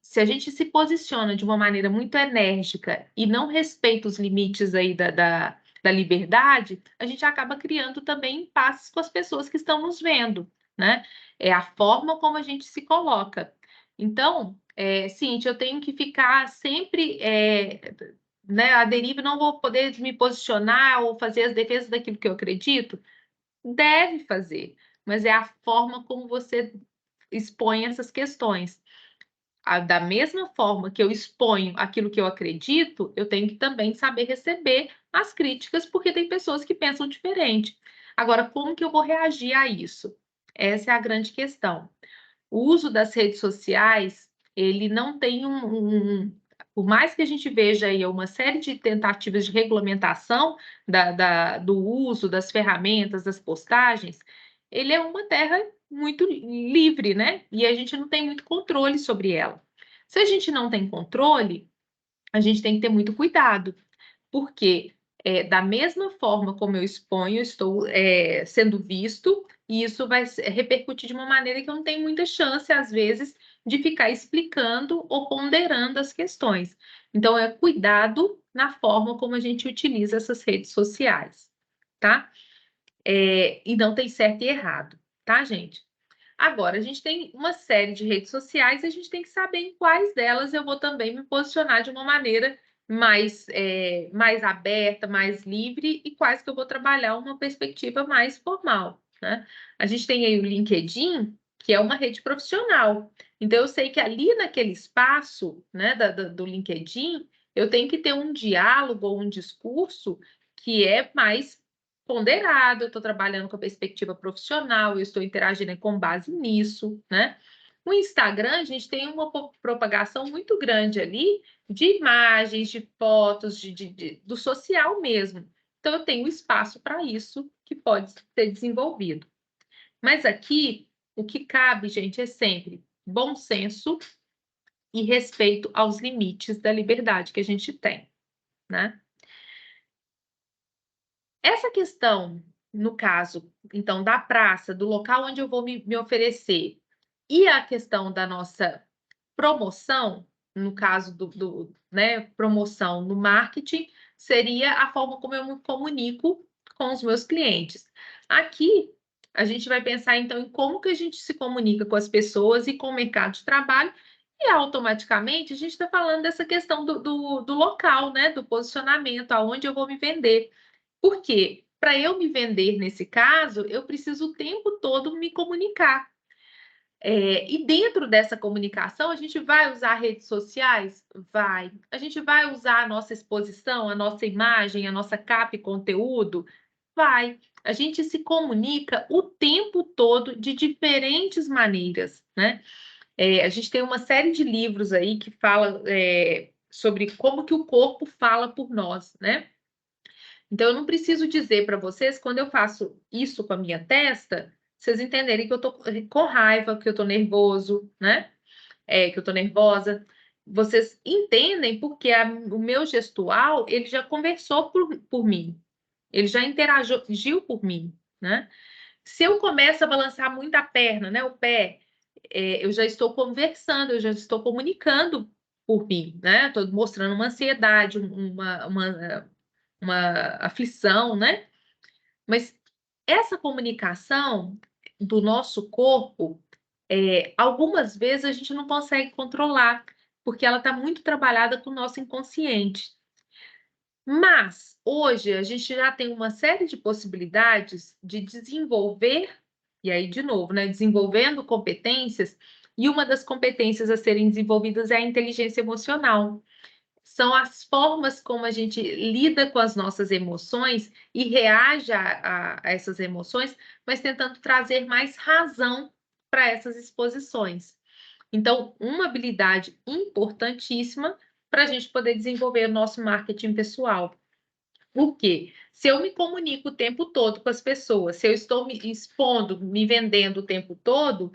Se a gente se posiciona de uma maneira muito enérgica e não respeita os limites aí da liberdade, a gente acaba criando também impasses com as pessoas que estão nos vendo, né? É a forma como a gente se coloca. Então, Cíntia, eu tenho que ficar sempre né, à deriva, não vou poder me posicionar ou fazer as defesas daquilo que eu acredito? Deve fazer, mas é a forma como você expõe essas questões. Da mesma forma que eu exponho aquilo que eu acredito, eu tenho que também saber receber as críticas, porque tem pessoas que pensam diferente. Agora, como que eu vou reagir a isso? Essa é a grande questão. O uso das redes sociais, ele não tem por mais que a gente veja aí uma série de tentativas de regulamentação do uso das ferramentas, das postagens, ele é uma terra muito livre, né? E a gente não tem muito controle sobre ela. Se a gente não tem controle, a gente tem que ter muito cuidado, porque da mesma forma como eu exponho, eu estou sendo visto, e isso vai repercutir de uma maneira que eu não tenho muita chance, às vezes, de ficar explicando ou ponderando as questões. Então, é cuidado na forma como a gente utiliza essas redes sociais, tá? E não tem certo e errado, tá, gente? Agora, a gente tem uma série de redes sociais e a gente tem que saber em quais delas eu vou também me posicionar de uma maneira mais aberta, mais livre, e quais que eu vou trabalhar uma perspectiva mais formal, né? A gente tem aí o LinkedIn, que é uma rede profissional. Então, eu sei que ali naquele espaço, né, do LinkedIn, eu tenho que ter um diálogo ou um discurso que é mais ponderado, eu estou trabalhando com a perspectiva profissional, eu estou interagindo com base nisso, né? O Instagram, a gente tem uma propagação muito grande ali de imagens, de fotos, do social mesmo. Então, eu tenho espaço para isso que pode ser desenvolvido. Mas aqui, o que cabe, gente, é sempre bom senso e respeito aos limites da liberdade que a gente tem, né? Essa questão, no caso, então, da praça, do local onde eu vou me oferecer, e a questão da nossa promoção, no caso né, promoção no marketing, seria a forma como eu me comunico com os meus clientes. Aqui, a gente vai pensar, então, em como que a gente se comunica com as pessoas e com o mercado de trabalho, e automaticamente a gente está falando dessa questão do local, né, do posicionamento, aonde eu vou me vender. Por quê? Para eu me vender nesse caso, eu preciso o tempo todo me comunicar. E dentro dessa comunicação, a gente vai usar redes sociais? Vai. A gente vai usar a nossa exposição, a nossa imagem, a nossa capa e conteúdo? Vai. A gente se comunica o tempo todo de diferentes maneiras, né? A gente tem uma série de livros aí que fala sobre como que o corpo fala por nós, né? Então, eu não preciso dizer para vocês, quando eu faço isso com a minha testa, vocês entenderem que eu tô com raiva, que eu tô nervoso, né? Que eu tô nervosa. Vocês entendem porque o meu gestual, ele já conversou por mim. Ele já interagiu por mim, né? Se eu começo a balançar muito a perna, né, o pé, eu já estou conversando, eu já estou comunicando por mim, né? Estou mostrando uma ansiedade, uma aflição, né? Mas essa comunicação do nosso corpo, algumas vezes a gente não consegue controlar, porque ela está muito trabalhada com o nosso inconsciente. Mas hoje a gente já tem uma série de possibilidades de desenvolver, e aí, de novo, né, desenvolvendo competências, e uma das competências a serem desenvolvidas é a inteligência emocional. São as formas como a gente lida com as nossas emoções e reage a essas emoções, mas tentando trazer mais razão para essas exposições. Então, uma habilidade importantíssima para a gente poder desenvolver o nosso marketing pessoal. Por quê? Se eu me comunico o tempo todo com as pessoas, se eu estou me expondo, me vendendo o tempo todo,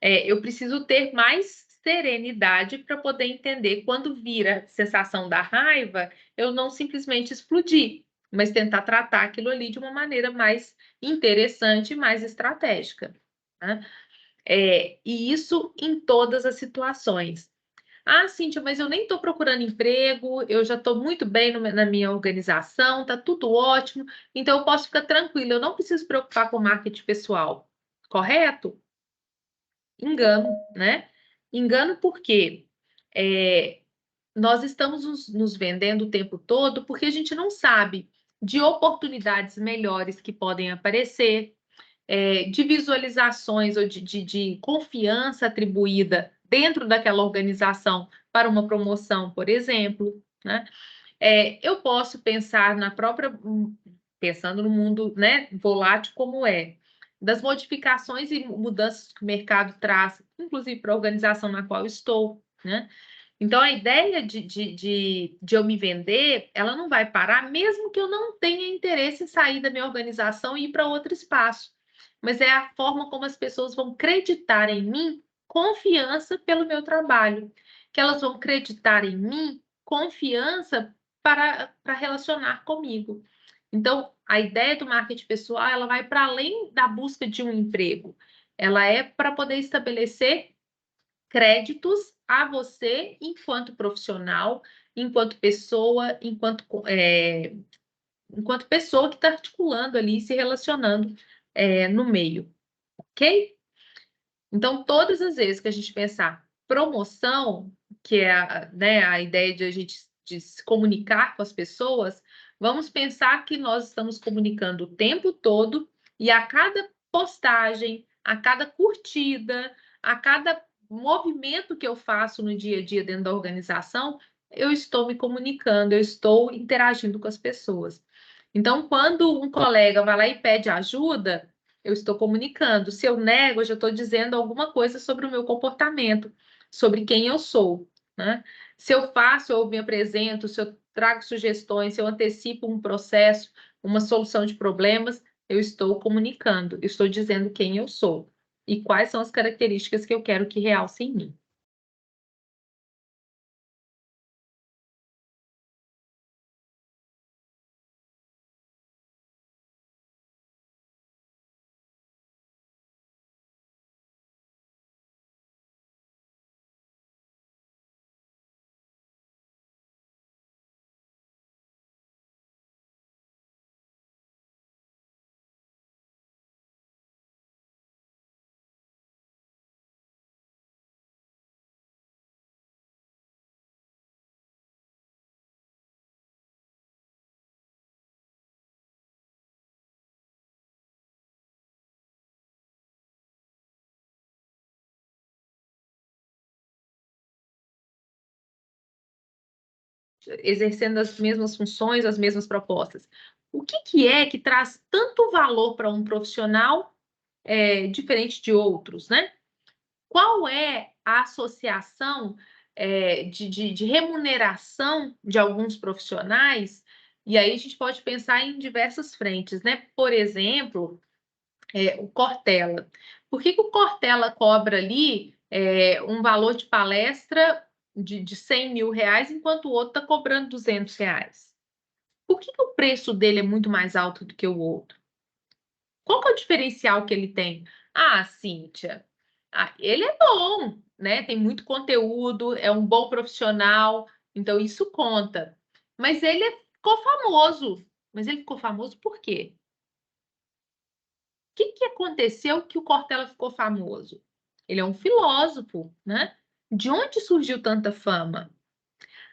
eu preciso ter mais serenidade para poder entender quando vira a sensação da raiva, eu não simplesmente explodir, mas tentar tratar aquilo ali de uma maneira mais interessante, mais estratégica, né? E isso em todas as situações. Ah, Cíntia, mas eu nem estou procurando emprego, eu já estou muito bem na minha organização, está tudo ótimo, então eu posso ficar tranquila, eu não preciso preocupar com marketing pessoal, correto? Engano, né? Engano porque nós estamos nos vendendo o tempo todo porque a gente não sabe de oportunidades melhores que podem aparecer, de visualizações ou de confiança atribuída dentro daquela organização para uma promoção, por exemplo, né? Eu posso pensar na própria, pensando no mundo, né, volátil como das modificações e mudanças que o mercado traz, inclusive para a organização na qual estou, né? Então, a ideia de eu me vender, ela não vai parar, mesmo que eu não tenha interesse em sair da minha organização e ir para outro espaço. Mas é a forma como as pessoas vão acreditar em mim confiança pelo meu trabalho, que elas vão acreditar em mim confiança para relacionar comigo. Então, a ideia do marketing pessoal, ela vai para além da busca de um emprego. Ela é para poder estabelecer créditos a você enquanto profissional, enquanto pessoa, enquanto pessoa que está articulando ali, se relacionando no meio, ok? Então, todas as vezes que a gente pensar promoção, que é a ideia de a gente de se comunicar com as pessoas, vamos pensar que nós estamos comunicando o tempo todo e a cada postagem, a cada curtida, a cada movimento que eu faço no dia a dia dentro da organização, eu estou me comunicando, eu estou interagindo com as pessoas. Então, quando um colega vai lá e pede ajuda, eu estou comunicando. Se eu nego, eu já estou dizendo alguma coisa sobre o meu comportamento, sobre quem eu sou, né? Se eu faço, eu me apresento, se eu trago sugestões, se eu antecipo um processo, uma solução de problemas, eu estou comunicando, eu estou dizendo quem eu sou e quais são as características que eu quero que realce em mim. exercendo as mesmas funções, as mesmas propostas. O que é que traz tanto valor para um profissional diferente de outros, né? Qual é a associação de remuneração de alguns profissionais? E aí a gente pode pensar em diversas frentes, né? Por exemplo, o Cortella. Por que o Cortella cobra ali um valor de palestra de 100 mil reais, enquanto o outro está cobrando 200 reais? Por que o preço dele é muito mais alto do que o outro? Qual que é o diferencial que ele tem? Ah, Cíntia, ele é bom, né? Tem muito conteúdo, é um bom profissional, então isso conta. Mas ele ficou famoso. Mas ele ficou famoso por quê? O que aconteceu que o Cortella ficou famoso? Ele é um filósofo, né? De onde surgiu tanta fama?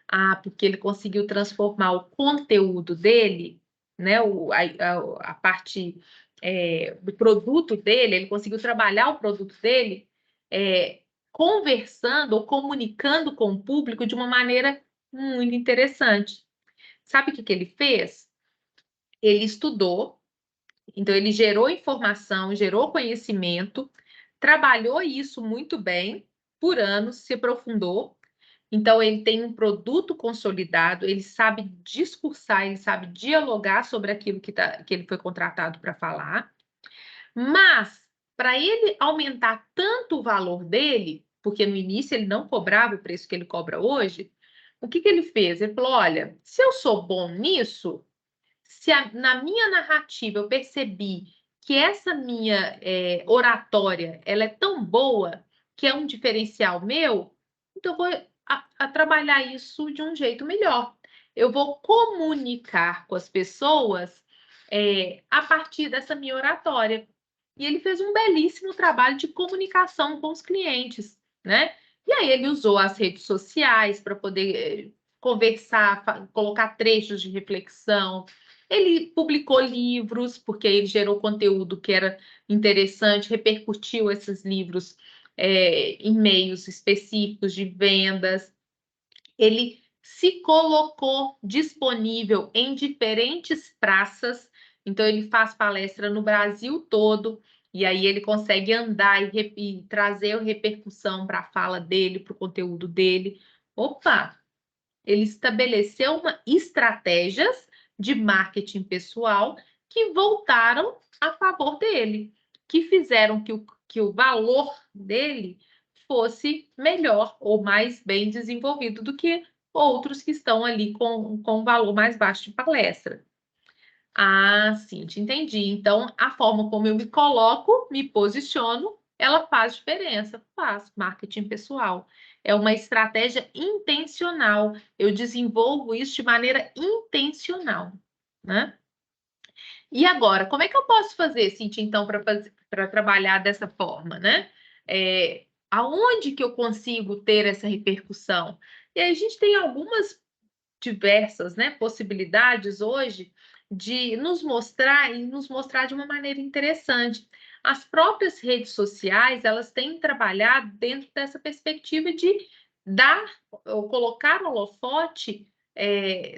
Ah, porque ele conseguiu transformar o conteúdo dele, né? A parte do produto dele, ele conseguiu trabalhar o produto dele conversando ou comunicando com o público de uma maneira muito interessante. Sabe o que ele fez? Ele estudou, então ele gerou informação, gerou conhecimento, trabalhou isso muito bem por anos, se aprofundou. Então, ele tem um produto consolidado, ele sabe discursar, ele sabe dialogar sobre aquilo que ele foi contratado para falar. Mas, para ele aumentar tanto o valor dele, porque no início ele não cobrava o preço que ele cobra hoje, o que ele fez? Ele falou: olha, se eu sou bom nisso, se na minha narrativa eu percebi que essa minha oratória ela é tão boa que é um diferencial meu, então eu vou a trabalhar isso de um jeito melhor. Eu vou comunicar com as pessoas a partir dessa minha oratória. E ele fez um belíssimo trabalho de comunicação com os clientes, né? E aí ele usou as redes sociais para poder conversar, colocar trechos de reflexão. Ele publicou livros, porque ele gerou conteúdo que era interessante, repercutiu esses livros em meios específicos de vendas. Ele se colocou disponível em diferentes praças, então ele faz palestra no Brasil todo, e aí ele consegue andar e trazer repercussão para a fala dele, para o conteúdo dele. Opa! Ele estabeleceu estratégias de marketing pessoal que voltaram a favor dele, que fizeram que o valor dele fosse melhor ou mais bem desenvolvido do que outros que estão ali com um valor mais baixo de palestra. Ah, sim, te entendi. Então, a forma como eu me coloco, me posiciono, ela faz diferença. Faz marketing pessoal. É uma estratégia intencional. Eu desenvolvo isso de maneira intencional, né? E agora, como é que eu posso fazer, Cintia, então, para trabalhar dessa forma, né? Aonde que eu consigo ter essa repercussão? E aí a gente tem algumas diversas, né, possibilidades hoje de nos mostrar e nos mostrar de uma maneira interessante. As próprias redes sociais, elas têm trabalhado dentro dessa perspectiva de dar ou colocar holofote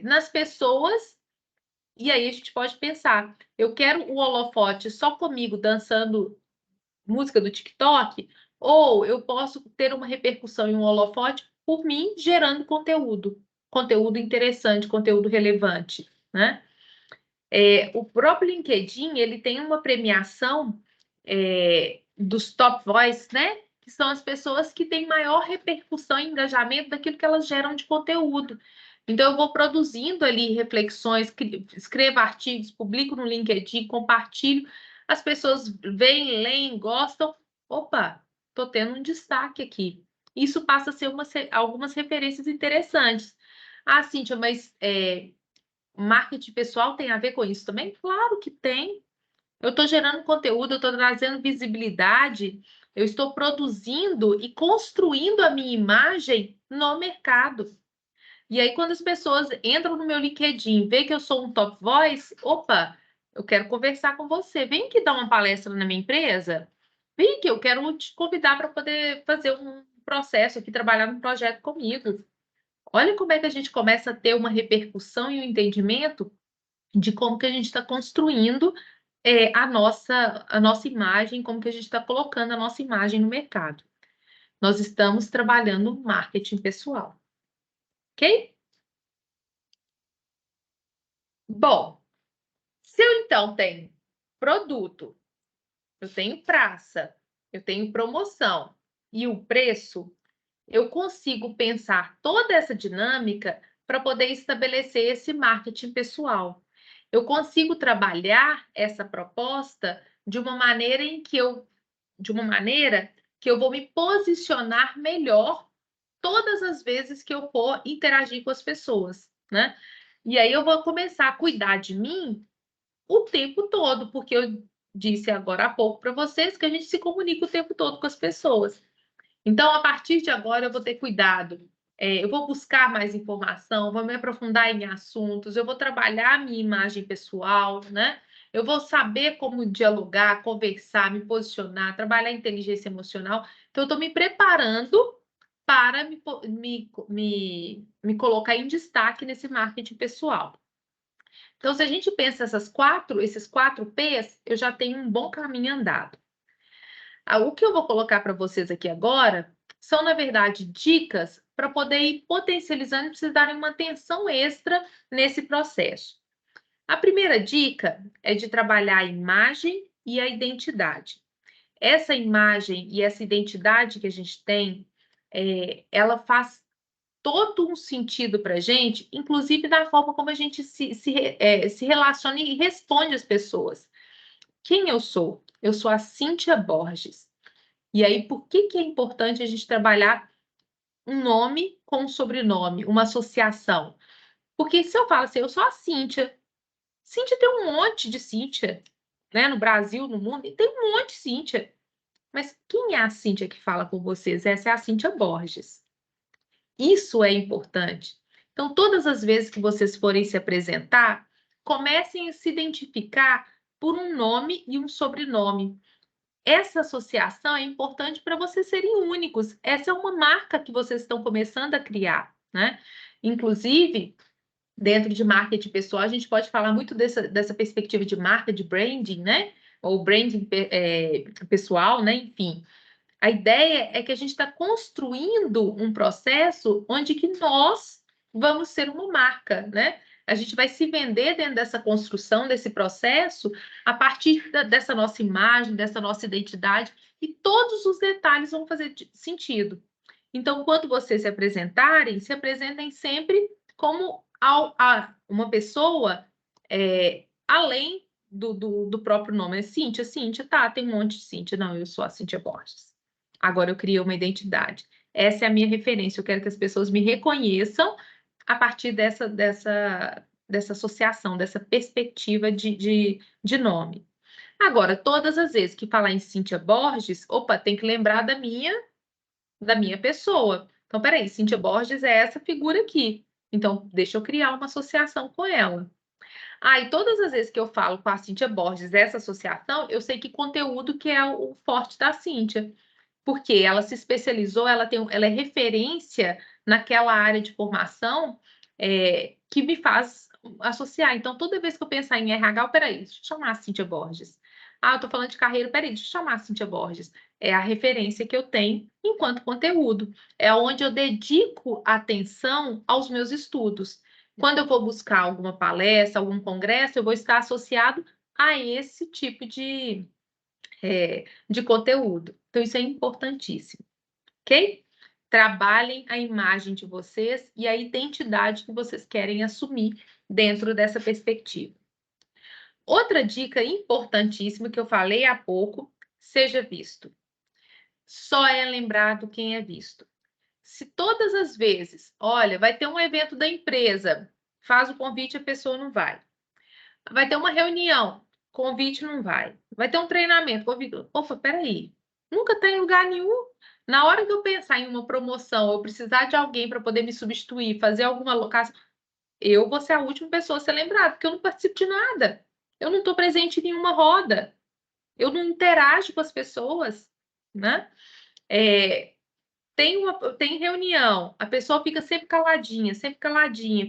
nas pessoas. E aí a gente pode pensar, eu quero o holofote só comigo dançando música do TikTok, ou eu posso ter uma repercussão em um holofote por mim gerando conteúdo interessante, conteúdo relevante, né? O próprio LinkedIn, ele tem uma premiação dos Top Voice, né? Que são as pessoas que têm maior repercussão e engajamento daquilo que elas geram de conteúdo. Então, eu vou produzindo ali reflexões, escrevo artigos, publico no LinkedIn, compartilho. As pessoas veem, leem, gostam. Opa, estou tendo um destaque aqui. Isso passa a ser algumas referências interessantes. Ah, Cíntia, mas marketing pessoal tem a ver com isso também? Claro que tem. Eu estou gerando conteúdo, eu estou trazendo visibilidade, eu estou produzindo e construindo a minha imagem no mercado. E aí, quando as pessoas entram no meu LinkedIn, vê que eu sou um top voice, opa, eu quero conversar com você. Vem aqui dar uma palestra na minha empresa. Vem aqui, eu quero te convidar para poder fazer um processo aqui, trabalhar num projeto comigo. Olha como é que a gente começa a ter uma repercussão e um entendimento de como que a gente está construindo a nossa imagem, como que a gente está colocando a nossa imagem no mercado. Nós estamos trabalhando marketing pessoal, ok? Bom, se eu então tenho produto, eu tenho praça, eu tenho promoção e o preço, eu consigo pensar toda essa dinâmica para poder estabelecer esse marketing pessoal. Eu consigo trabalhar essa proposta de uma maneira que eu vou me posicionar melhor todas as vezes que eu for interagir com as pessoas, né? E aí eu vou começar a cuidar de mim o tempo todo, porque eu disse agora há pouco para vocês que a gente se comunica o tempo todo com as pessoas. Então, a partir de agora, eu vou ter cuidado. Eu vou buscar mais informação, vou me aprofundar em assuntos, eu vou trabalhar a minha imagem pessoal, né? Eu vou saber como dialogar, conversar, me posicionar, trabalhar a inteligência emocional. Então, eu estou me preparando para me colocar em destaque nesse marketing pessoal. Então, se a gente pensa esses 4 P's, eu já tenho um bom caminho andado. O que eu vou colocar para vocês aqui agora são, na verdade, dicas para poder ir potencializando e vocês darem uma atenção extra nesse processo. A primeira dica é de trabalhar a imagem e a identidade. Essa imagem e essa identidade que a gente tem, ela faz todo um sentido para a gente, inclusive na forma como a gente se relaciona e responde às pessoas. Quem eu sou? Eu sou a Cíntia Borges. E aí, por que é importante a gente trabalhar um nome com um sobrenome, uma associação? Porque se eu falo assim, eu sou a Cíntia. Cíntia tem um monte de Cíntia, né? No Brasil, no mundo, e tem um monte de Cíntia. Mas quem é a Cíntia que fala com vocês? Essa é a Cíntia Borges. Isso é importante. Então, todas as vezes que vocês forem se apresentar, comecem a se identificar por um nome e um sobrenome. Essa associação é importante para vocês serem únicos. Essa é uma marca que vocês estão começando a criar, né? Inclusive, dentro de marketing pessoal, a gente pode falar muito dessa perspectiva de marca, de branding, né? Ou branding pessoal, né? Enfim. A ideia é que a gente está construindo um processo onde que nós vamos ser uma marca, né? A gente vai se vender dentro dessa construção, desse processo, a partir dessa nossa imagem, dessa nossa identidade, e todos os detalhes vão fazer sentido. Então, quando vocês se apresentem sempre como uma pessoa além do próprio nome. É Cíntia, tá, tem um monte de Cíntia. Não, eu sou a Cíntia Borges. Agora eu criei uma identidade. Essa é a minha referência. Eu quero que as pessoas me reconheçam a partir dessa associação, dessa perspectiva de nome. Agora, todas as vezes que falar em Cíntia Borges, opa, tem que lembrar da minha pessoa. Então, peraí, Cíntia Borges é essa figura aqui. Então, deixa eu criar uma associação com ela. E todas as vezes que eu falo com a Cíntia Borges essa associação, eu sei que conteúdo que é o forte da Cíntia. Porque ela se especializou, ela é referência naquela área de formação que me faz associar. Então, toda vez que eu pensar em RH, peraí, deixa eu chamar a Cíntia Borges. Eu estou falando de carreira, peraí, deixa eu chamar a Cíntia Borges. É a referência que eu tenho enquanto conteúdo. É onde eu dedico atenção aos meus estudos. Quando eu vou buscar alguma palestra, algum congresso, eu vou estar associado a esse tipo de conteúdo. Então, isso é importantíssimo, ok? Trabalhem a imagem de vocês e a identidade que vocês querem assumir dentro dessa perspectiva. Outra dica importantíssima que eu falei há pouco, seja visto. Só é lembrado quem é visto. Se todas as vezes, olha, vai ter um evento da empresa, faz o convite, a pessoa não vai. Vai ter uma reunião, convite não vai. Vai ter um treinamento, convite. Opa, peraí. Nunca está em lugar nenhum. Na hora que eu pensar em uma promoção, eu precisar de alguém para poder me substituir, fazer alguma alocação, eu vou ser a última pessoa a ser lembrada, porque eu não participo de nada. Eu não estou presente em nenhuma roda. Eu não interajo com as pessoas, né? tem reunião, a pessoa fica sempre caladinha,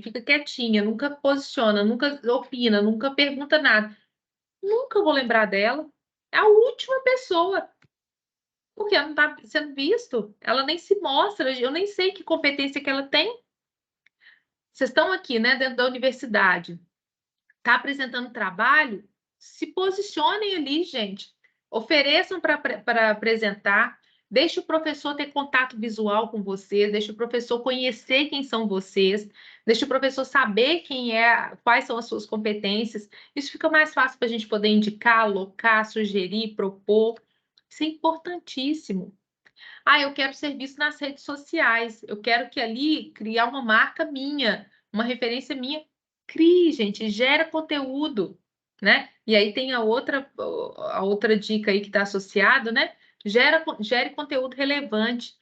fica quietinha, nunca posiciona, nunca opina, nunca pergunta nada. Nunca vou lembrar dela. É a última pessoa. Porque ela não está sendo visto. Ela nem se mostra. Eu nem sei que competência que ela tem. Vocês estão aqui, né, dentro da universidade. Está apresentando trabalho? Se posicionem ali, gente. Ofereçam para apresentar. Deixe o professor ter contato visual com vocês. Deixe o professor conhecer quem são vocês. Deixe o professor saber quais são as suas competências. Isso fica mais fácil para a gente poder indicar, alocar, sugerir, propor. Isso é importantíssimo. Eu quero serviço nas redes sociais. Eu quero que ali criar uma marca minha, uma referência minha. Crie, gente, gera conteúdo, né? E aí tem a outra dica aí que está associado, né? Gere conteúdo relevante.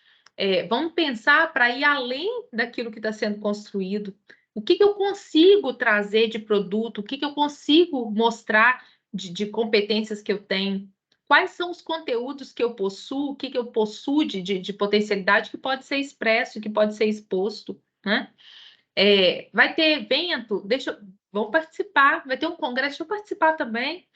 Vamos pensar para ir além daquilo que está sendo construído. O que eu consigo trazer de produto? O que eu consigo mostrar de competências que eu tenho? Quais são os conteúdos que eu possuo, o que eu possuo de potencialidade que pode ser expresso, que pode ser exposto, né? Vai ter evento, vão participar, vai ter um congresso, deixa eu participar também,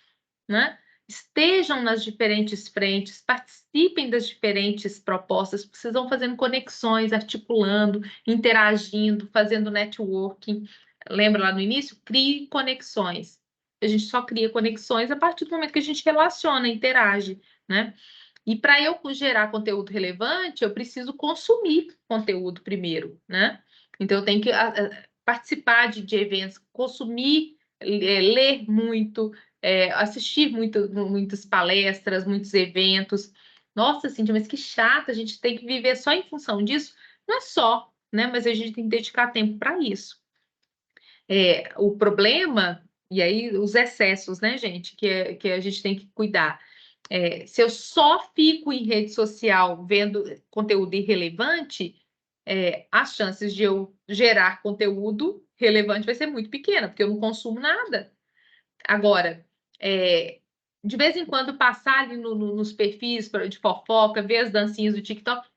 né? Estejam nas diferentes frentes, participem das diferentes propostas, porque vocês vão fazendo conexões, articulando, interagindo, fazendo networking. Lembra lá no início? Crie conexões. A gente só cria conexões a partir do momento que a gente relaciona, interage, né? E para eu gerar conteúdo relevante, eu preciso consumir conteúdo primeiro, né? Então, eu tenho que participar de eventos, consumir, ler muito, assistir muitas palestras, muitos eventos. Nossa, Cíntia, mas que chato, a gente tem que viver só em função disso? Não é só, né? Mas a gente tem que dedicar tempo para isso. O problema, e aí os excessos, né, gente, que a gente tem que cuidar. Se eu só fico em rede social vendo conteúdo irrelevante, as chances de eu gerar conteúdo relevante vai ser muito pequena, porque eu não consumo nada. Agora, de vez em quando passar ali nos perfis de fofoca, ver as dancinhas do TikTok,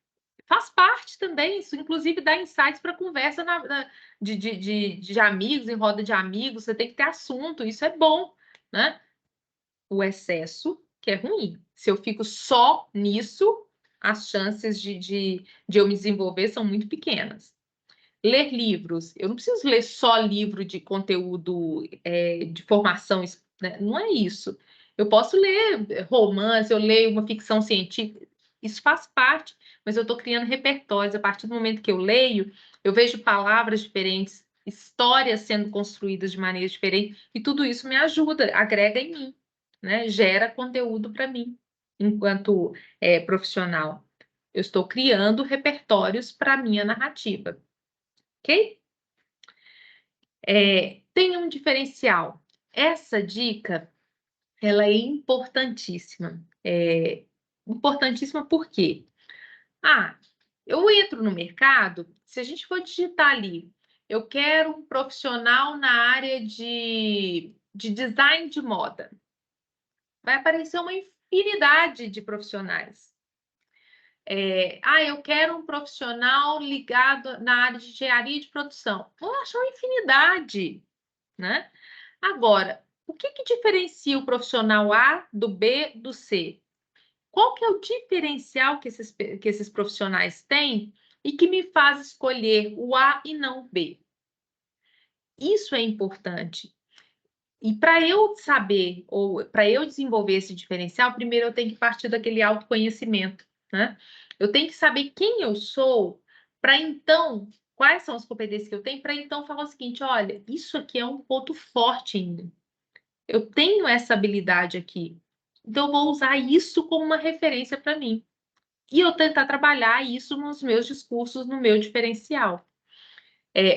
faz parte também, isso inclusive dá insights para conversa de amigos, em roda de amigos, você tem que ter assunto, isso é bom, né? O excesso, que é ruim. Se eu fico só nisso, as chances de eu me desenvolver são muito pequenas. Ler livros, eu não preciso ler só livro de conteúdo de formação, né? Não é isso. Eu posso ler romance, eu leio uma ficção científica, isso faz parte, mas eu estou criando repertórios. A partir do momento que eu leio, eu vejo palavras diferentes, histórias sendo construídas de maneira diferente, e tudo isso me ajuda, agrega em mim, né? Gera conteúdo para mim, enquanto profissional. Eu estou criando repertórios para a minha narrativa. Ok? Tem um diferencial. Essa dica, ela é importantíssima. Importantíssima por quê? Eu entro no mercado, se a gente for digitar ali, eu quero um profissional na área de design de moda. Vai aparecer uma infinidade de profissionais. Eu quero um profissional ligado na área de engenharia de produção. Vou achar uma infinidade, né? Agora, o que diferencia o profissional A do B do C? Qual que é o diferencial que esses profissionais têm e que me faz escolher o A e não o B? Isso é importante. E para eu saber, ou para eu desenvolver esse diferencial, primeiro eu tenho que partir daquele autoconhecimento, né? Eu tenho que saber quem eu sou, para então, quais são as competências que eu tenho, para então falar o seguinte: olha, isso aqui é um ponto forte em mim. Eu tenho essa habilidade aqui. Então, eu vou usar isso como uma referência para mim. E eu tentar trabalhar isso nos meus discursos, no meu diferencial.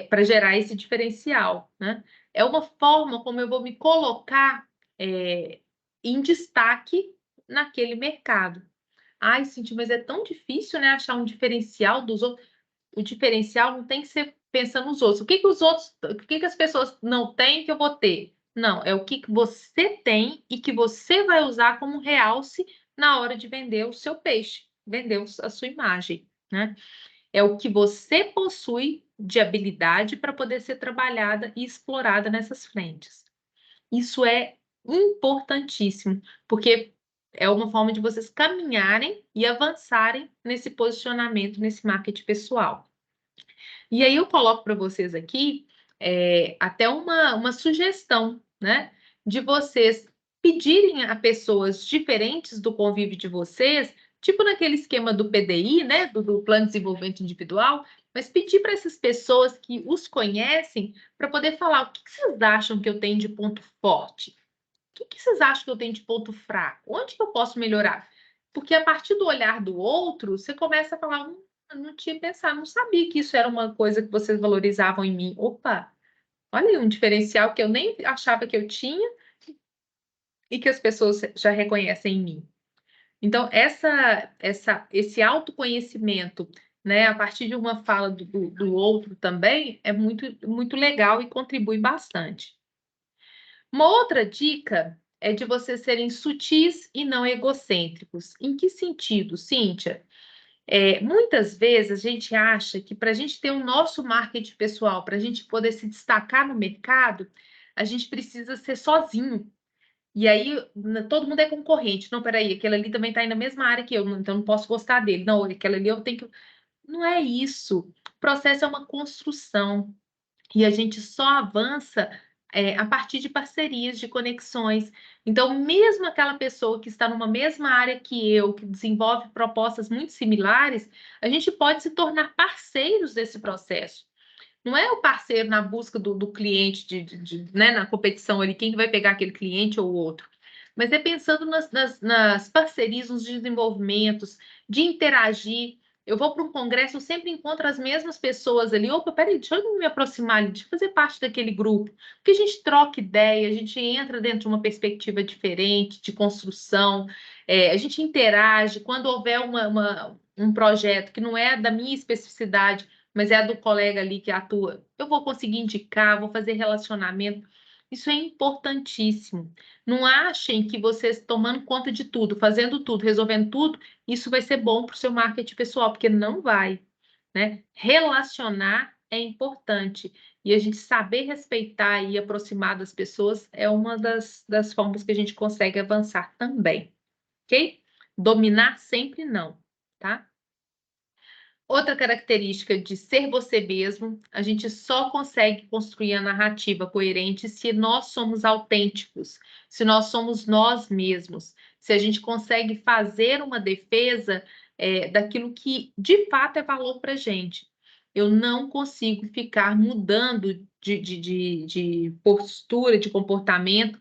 Para gerar esse diferencial, né? É uma forma como eu vou me colocar em destaque naquele mercado. Ai, Cintia, mas é tão difícil, né, achar um diferencial dos outros. O diferencial não tem que ser pensando nos outros. O que as pessoas não têm que eu vou ter? Não, é o que você tem e que você vai usar como realce na hora de vender o seu peixe, vender a sua imagem, né? É o que você possui de habilidade para poder ser trabalhada e explorada nessas frentes. Isso é importantíssimo, porque é uma forma de vocês caminharem e avançarem nesse posicionamento, nesse marketing pessoal. E aí eu coloco para vocês aqui até uma sugestão, né? De vocês pedirem a pessoas diferentes do convívio de vocês, tipo naquele esquema do PDI, né? Do Plano de Desenvolvimento Individual, mas pedir para essas pessoas que os conhecem para poder falar o que vocês acham que eu tenho de ponto forte? O que vocês acham que eu tenho de ponto fraco? Onde que eu posso melhorar? Porque a partir do olhar do outro, você começa a falar, eu não tinha pensado, não sabia que isso era uma coisa que vocês valorizavam em mim. Opa, olha aí um diferencial que eu nem achava que eu tinha e que as pessoas já reconhecem em mim. Então, esse autoconhecimento, né, a partir de uma fala do outro também, é muito, muito legal e contribui bastante. Uma outra dica é de vocês serem sutis e não egocêntricos. Em que sentido, Cíntia? Muitas vezes a gente acha que para a gente ter um nosso marketing pessoal, para a gente poder se destacar no mercado, a gente precisa ser sozinho. E aí todo mundo é concorrente. Não, peraí, aquele ali também está aí na mesma área que eu, então não posso gostar dele. Não, aquele ali eu tenho que. Não é isso. O processo é uma construção. E a gente só avança a partir de parcerias, de conexões. Então, mesmo aquela pessoa que está numa mesma área que eu, que desenvolve propostas muito similares, a gente pode se tornar parceiros desse processo. Não é o parceiro na busca do cliente, né, na competição ali, quem vai pegar aquele cliente ou o outro. Mas é pensando nas parcerias, nos desenvolvimentos, de interagir. Eu vou para um congresso, eu sempre encontro as mesmas pessoas ali. Opa, peraí, deixa eu me aproximar ali, deixa eu fazer parte daquele grupo. Porque a gente troca ideia, a gente entra dentro de uma perspectiva diferente, de construção, a gente interage. Quando houver um projeto que não é da minha especificidade, mas é a do colega ali que atua, eu vou conseguir indicar, vou fazer relacionamento. Isso é importantíssimo. Não achem que vocês tomando conta de tudo, fazendo tudo, resolvendo tudo, isso vai ser bom para o seu marketing pessoal, porque não vai, né? Relacionar é importante. E a gente saber respeitar e aproximar das pessoas é uma das formas que a gente consegue avançar também, ok? Dominar sempre não, tá? Outra característica de ser você mesmo, a gente só consegue construir a narrativa coerente se nós somos autênticos, se nós somos nós mesmos, se a gente consegue fazer uma defesa daquilo que de fato é valor para a gente. Eu não consigo ficar mudando de postura, de comportamento,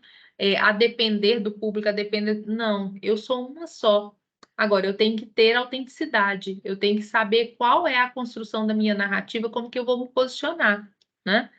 a depender do público, a depender. Não, eu sou uma só. Agora, eu tenho que ter autenticidade, eu tenho que saber qual é a construção da minha narrativa, como que eu vou me posicionar, né?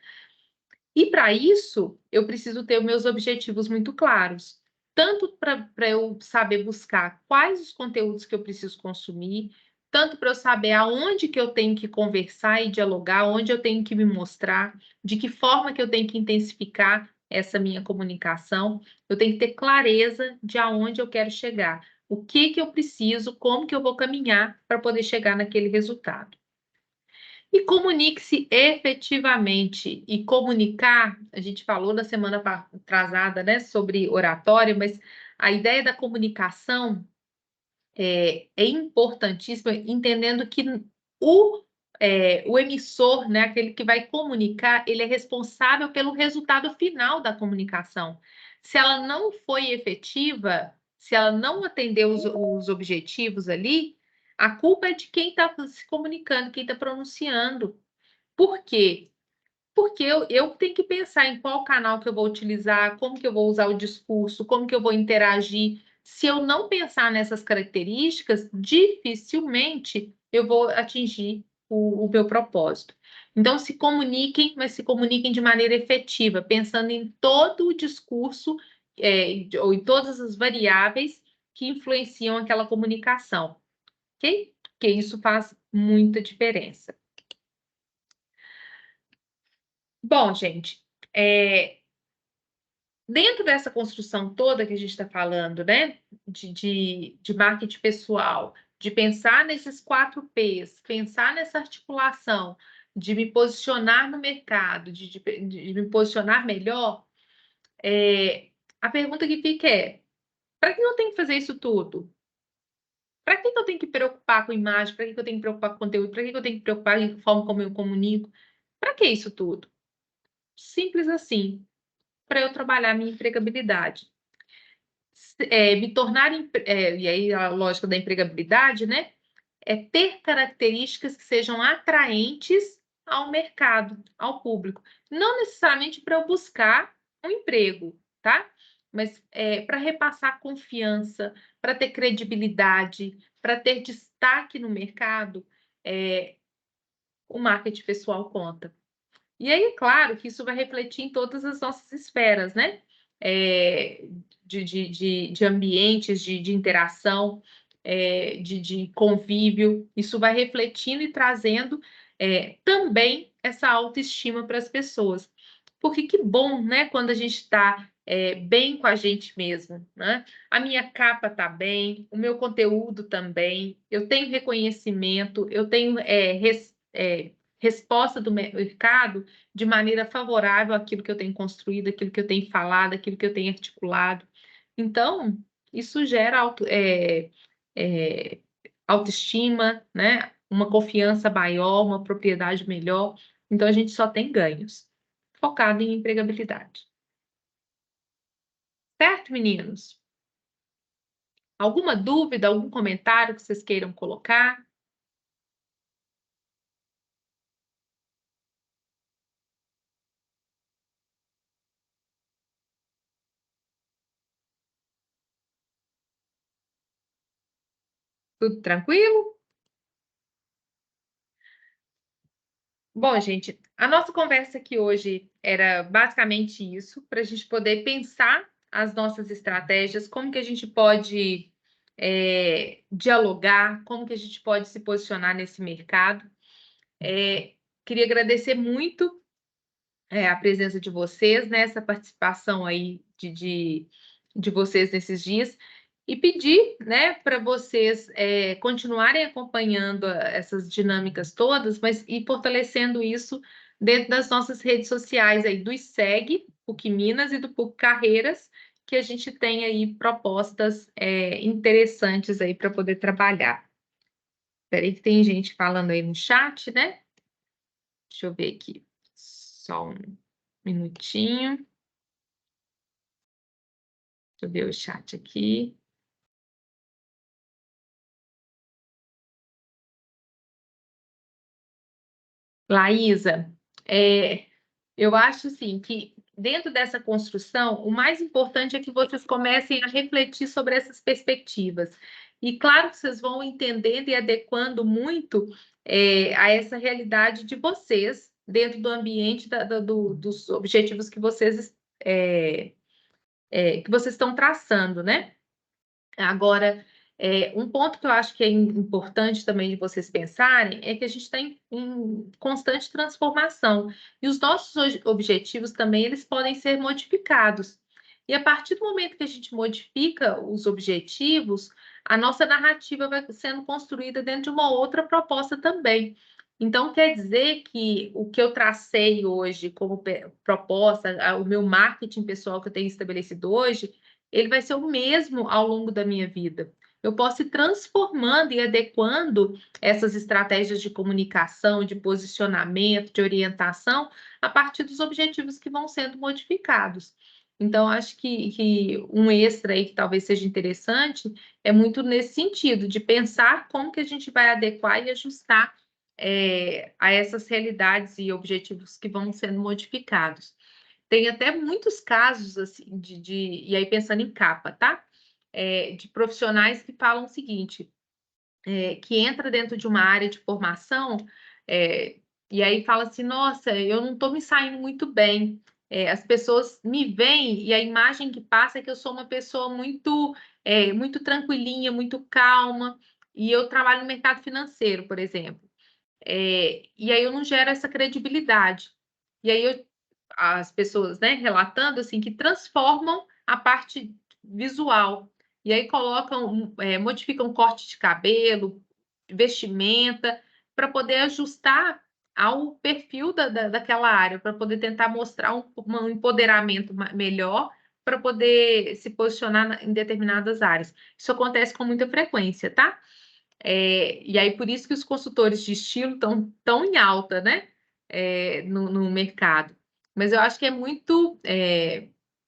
E para isso, eu preciso ter os meus objetivos muito claros, tanto para eu saber buscar quais os conteúdos que eu preciso consumir, tanto para eu saber aonde que eu tenho que conversar e dialogar, onde eu tenho que me mostrar, de que forma que eu tenho que intensificar essa minha comunicação, eu tenho que ter clareza de aonde eu quero chegar. O que que eu preciso, como que eu vou caminhar para poder chegar naquele resultado. E comunique-se efetivamente. E comunicar, a gente falou na semana atrasada, né, sobre oratória, mas a ideia da comunicação é importantíssima, entendendo que o emissor, né, aquele que vai comunicar, ele é responsável pelo resultado final da comunicação. Se ela não foi efetiva, se ela não atendeu os objetivos ali, a culpa é de quem está se comunicando, quem está pronunciando. Por quê? Porque eu tenho que pensar em qual canal que eu vou utilizar, como que eu vou usar o discurso, como que eu vou interagir. Se eu não pensar nessas características, dificilmente eu vou atingir o meu propósito. Então, se comuniquem, mas se comuniquem de maneira efetiva, pensando em todo o discurso, ou em todas as variáveis que influenciam aquela comunicação, ok? Porque isso faz muita diferença. Bom, gente, dentro dessa construção toda que a gente está falando, né, de marketing pessoal, de pensar nesses 4 P's, pensar nessa articulação, de me posicionar no mercado, de me posicionar melhor, a pergunta que fica é: para que eu tenho que fazer isso tudo? Para que eu tenho que preocupar com imagem? Para que eu tenho que preocupar com conteúdo? Para que eu tenho que preocupar com a forma como eu comunico? Para que isso tudo? Simples assim, para eu trabalhar minha empregabilidade. Me tornar, e aí a lógica da empregabilidade, né? É ter características que sejam atraentes ao mercado, ao público. Não necessariamente para eu buscar um emprego, tá? Mas para repassar confiança, para ter credibilidade, para ter destaque no mercado, o marketing pessoal conta. E aí, claro que isso vai refletir em todas as nossas esferas, né? De ambientes, de interação, de convívio. Isso vai refletindo e trazendo também essa autoestima para as pessoas. Porque que bom, né? Quando a gente está bem com a gente mesmo, né? A minha capa está bem, o meu conteúdo também, eu tenho reconhecimento, eu tenho resposta do mercado de maneira favorável àquilo que eu tenho construído, àquilo que eu tenho falado, àquilo que eu tenho articulado. Então, isso gera autoestima, né? Uma confiança maior, uma propriedade melhor. Então, a gente só tem ganhos, focado em empregabilidade. Certo, meninos? Alguma dúvida, algum comentário que vocês queiram colocar? Tudo tranquilo? Bom, gente, a nossa conversa aqui hoje era basicamente isso, para a gente poder pensar as nossas estratégias, como que a gente pode dialogar, como que a gente pode se posicionar nesse mercado. Queria agradecer muito a presença de vocês, né, essa participação aí de vocês nesses dias, e pedir, né, para vocês continuarem acompanhando essas dinâmicas todas, mas ir fortalecendo isso dentro das nossas redes sociais aí, do ISEG, PUC Minas e do PUC Carreiras, que a gente tem aí propostas interessantes aí para poder trabalhar. Espera aí que tem gente falando aí no chat, né? Deixa eu ver aqui. Só um minutinho. Deixa eu ver o chat aqui. Laísa, eu acho assim que dentro dessa construção, o mais importante é que vocês comecem a refletir sobre essas perspectivas. E claro que vocês vão entendendo e adequando muito a essa realidade de vocês, dentro do ambiente dos objetivos que vocês estão traçando, né? Agora, um ponto que eu acho que é importante também de vocês pensarem é que a gente está em constante transformação e os nossos objetivos também eles podem ser modificados. E a partir do momento que a gente modifica os objetivos, a nossa narrativa vai sendo construída dentro de uma outra proposta também. Então, quer dizer que o que eu tracei hoje como proposta, o meu marketing pessoal que eu tenho estabelecido hoje, ele vai ser o mesmo ao longo da minha vida. Eu posso ir transformando e adequando essas estratégias de comunicação, de posicionamento, de orientação, a partir dos objetivos que vão sendo modificados. Então, acho que um extra aí que talvez seja interessante é muito nesse sentido, de pensar como que a gente vai adequar e ajustar a essas realidades e objetivos que vão sendo modificados. Tem até muitos casos, assim, e aí pensando em capa, tá? De profissionais que falam o seguinte, que entra dentro de uma área de formação, e aí fala assim, nossa, eu não estou me saindo muito bem. As pessoas me veem e a imagem que passa é que eu sou uma pessoa muito tranquilinha, muito calma, e eu trabalho no mercado financeiro, por exemplo. E aí eu não gero essa credibilidade. E aí as pessoas, né, relatando assim que transformam a parte visual. e aí colocam, modificam corte de cabelo, vestimenta, para poder ajustar ao perfil daquela área, para poder tentar mostrar um empoderamento melhor, para poder se posicionar em determinadas áreas. Isso acontece com muita frequência, tá? E aí, por isso que os consultores de estilo estão tão em alta, né? No mercado. Mas eu acho que é muito,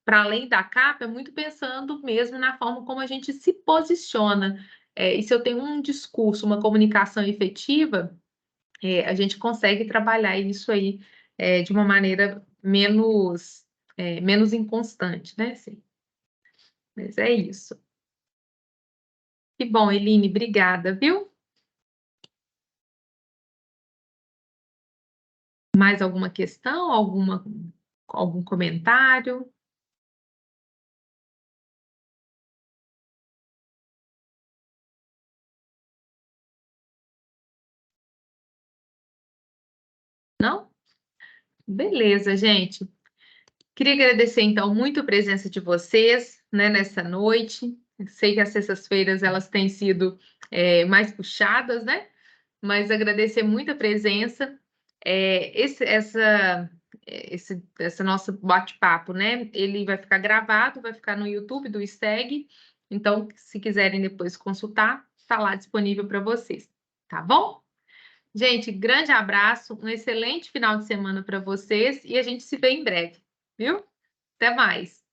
para além da capa, é muito pensando mesmo na forma como a gente se posiciona. E se eu tenho um discurso, uma comunicação efetiva, a gente consegue trabalhar isso aí de uma maneira menos inconstante, né? Assim. Mas é isso. Que bom, Eline, obrigada, viu? Mais alguma questão? Algum comentário? Não? Beleza, gente. Queria agradecer, então, muito a presença de vocês, né, nessa noite. Sei que as sextas-feiras elas têm sido mais puxadas, né? Mas agradecer muito a presença. Esse nosso bate-papo, né? Ele vai ficar gravado, vai ficar no YouTube do STEG. Então, se quiserem depois consultar, está lá disponível para vocês, tá bom? Gente, grande abraço, um excelente final de semana para vocês e a gente se vê em breve, viu? Até mais!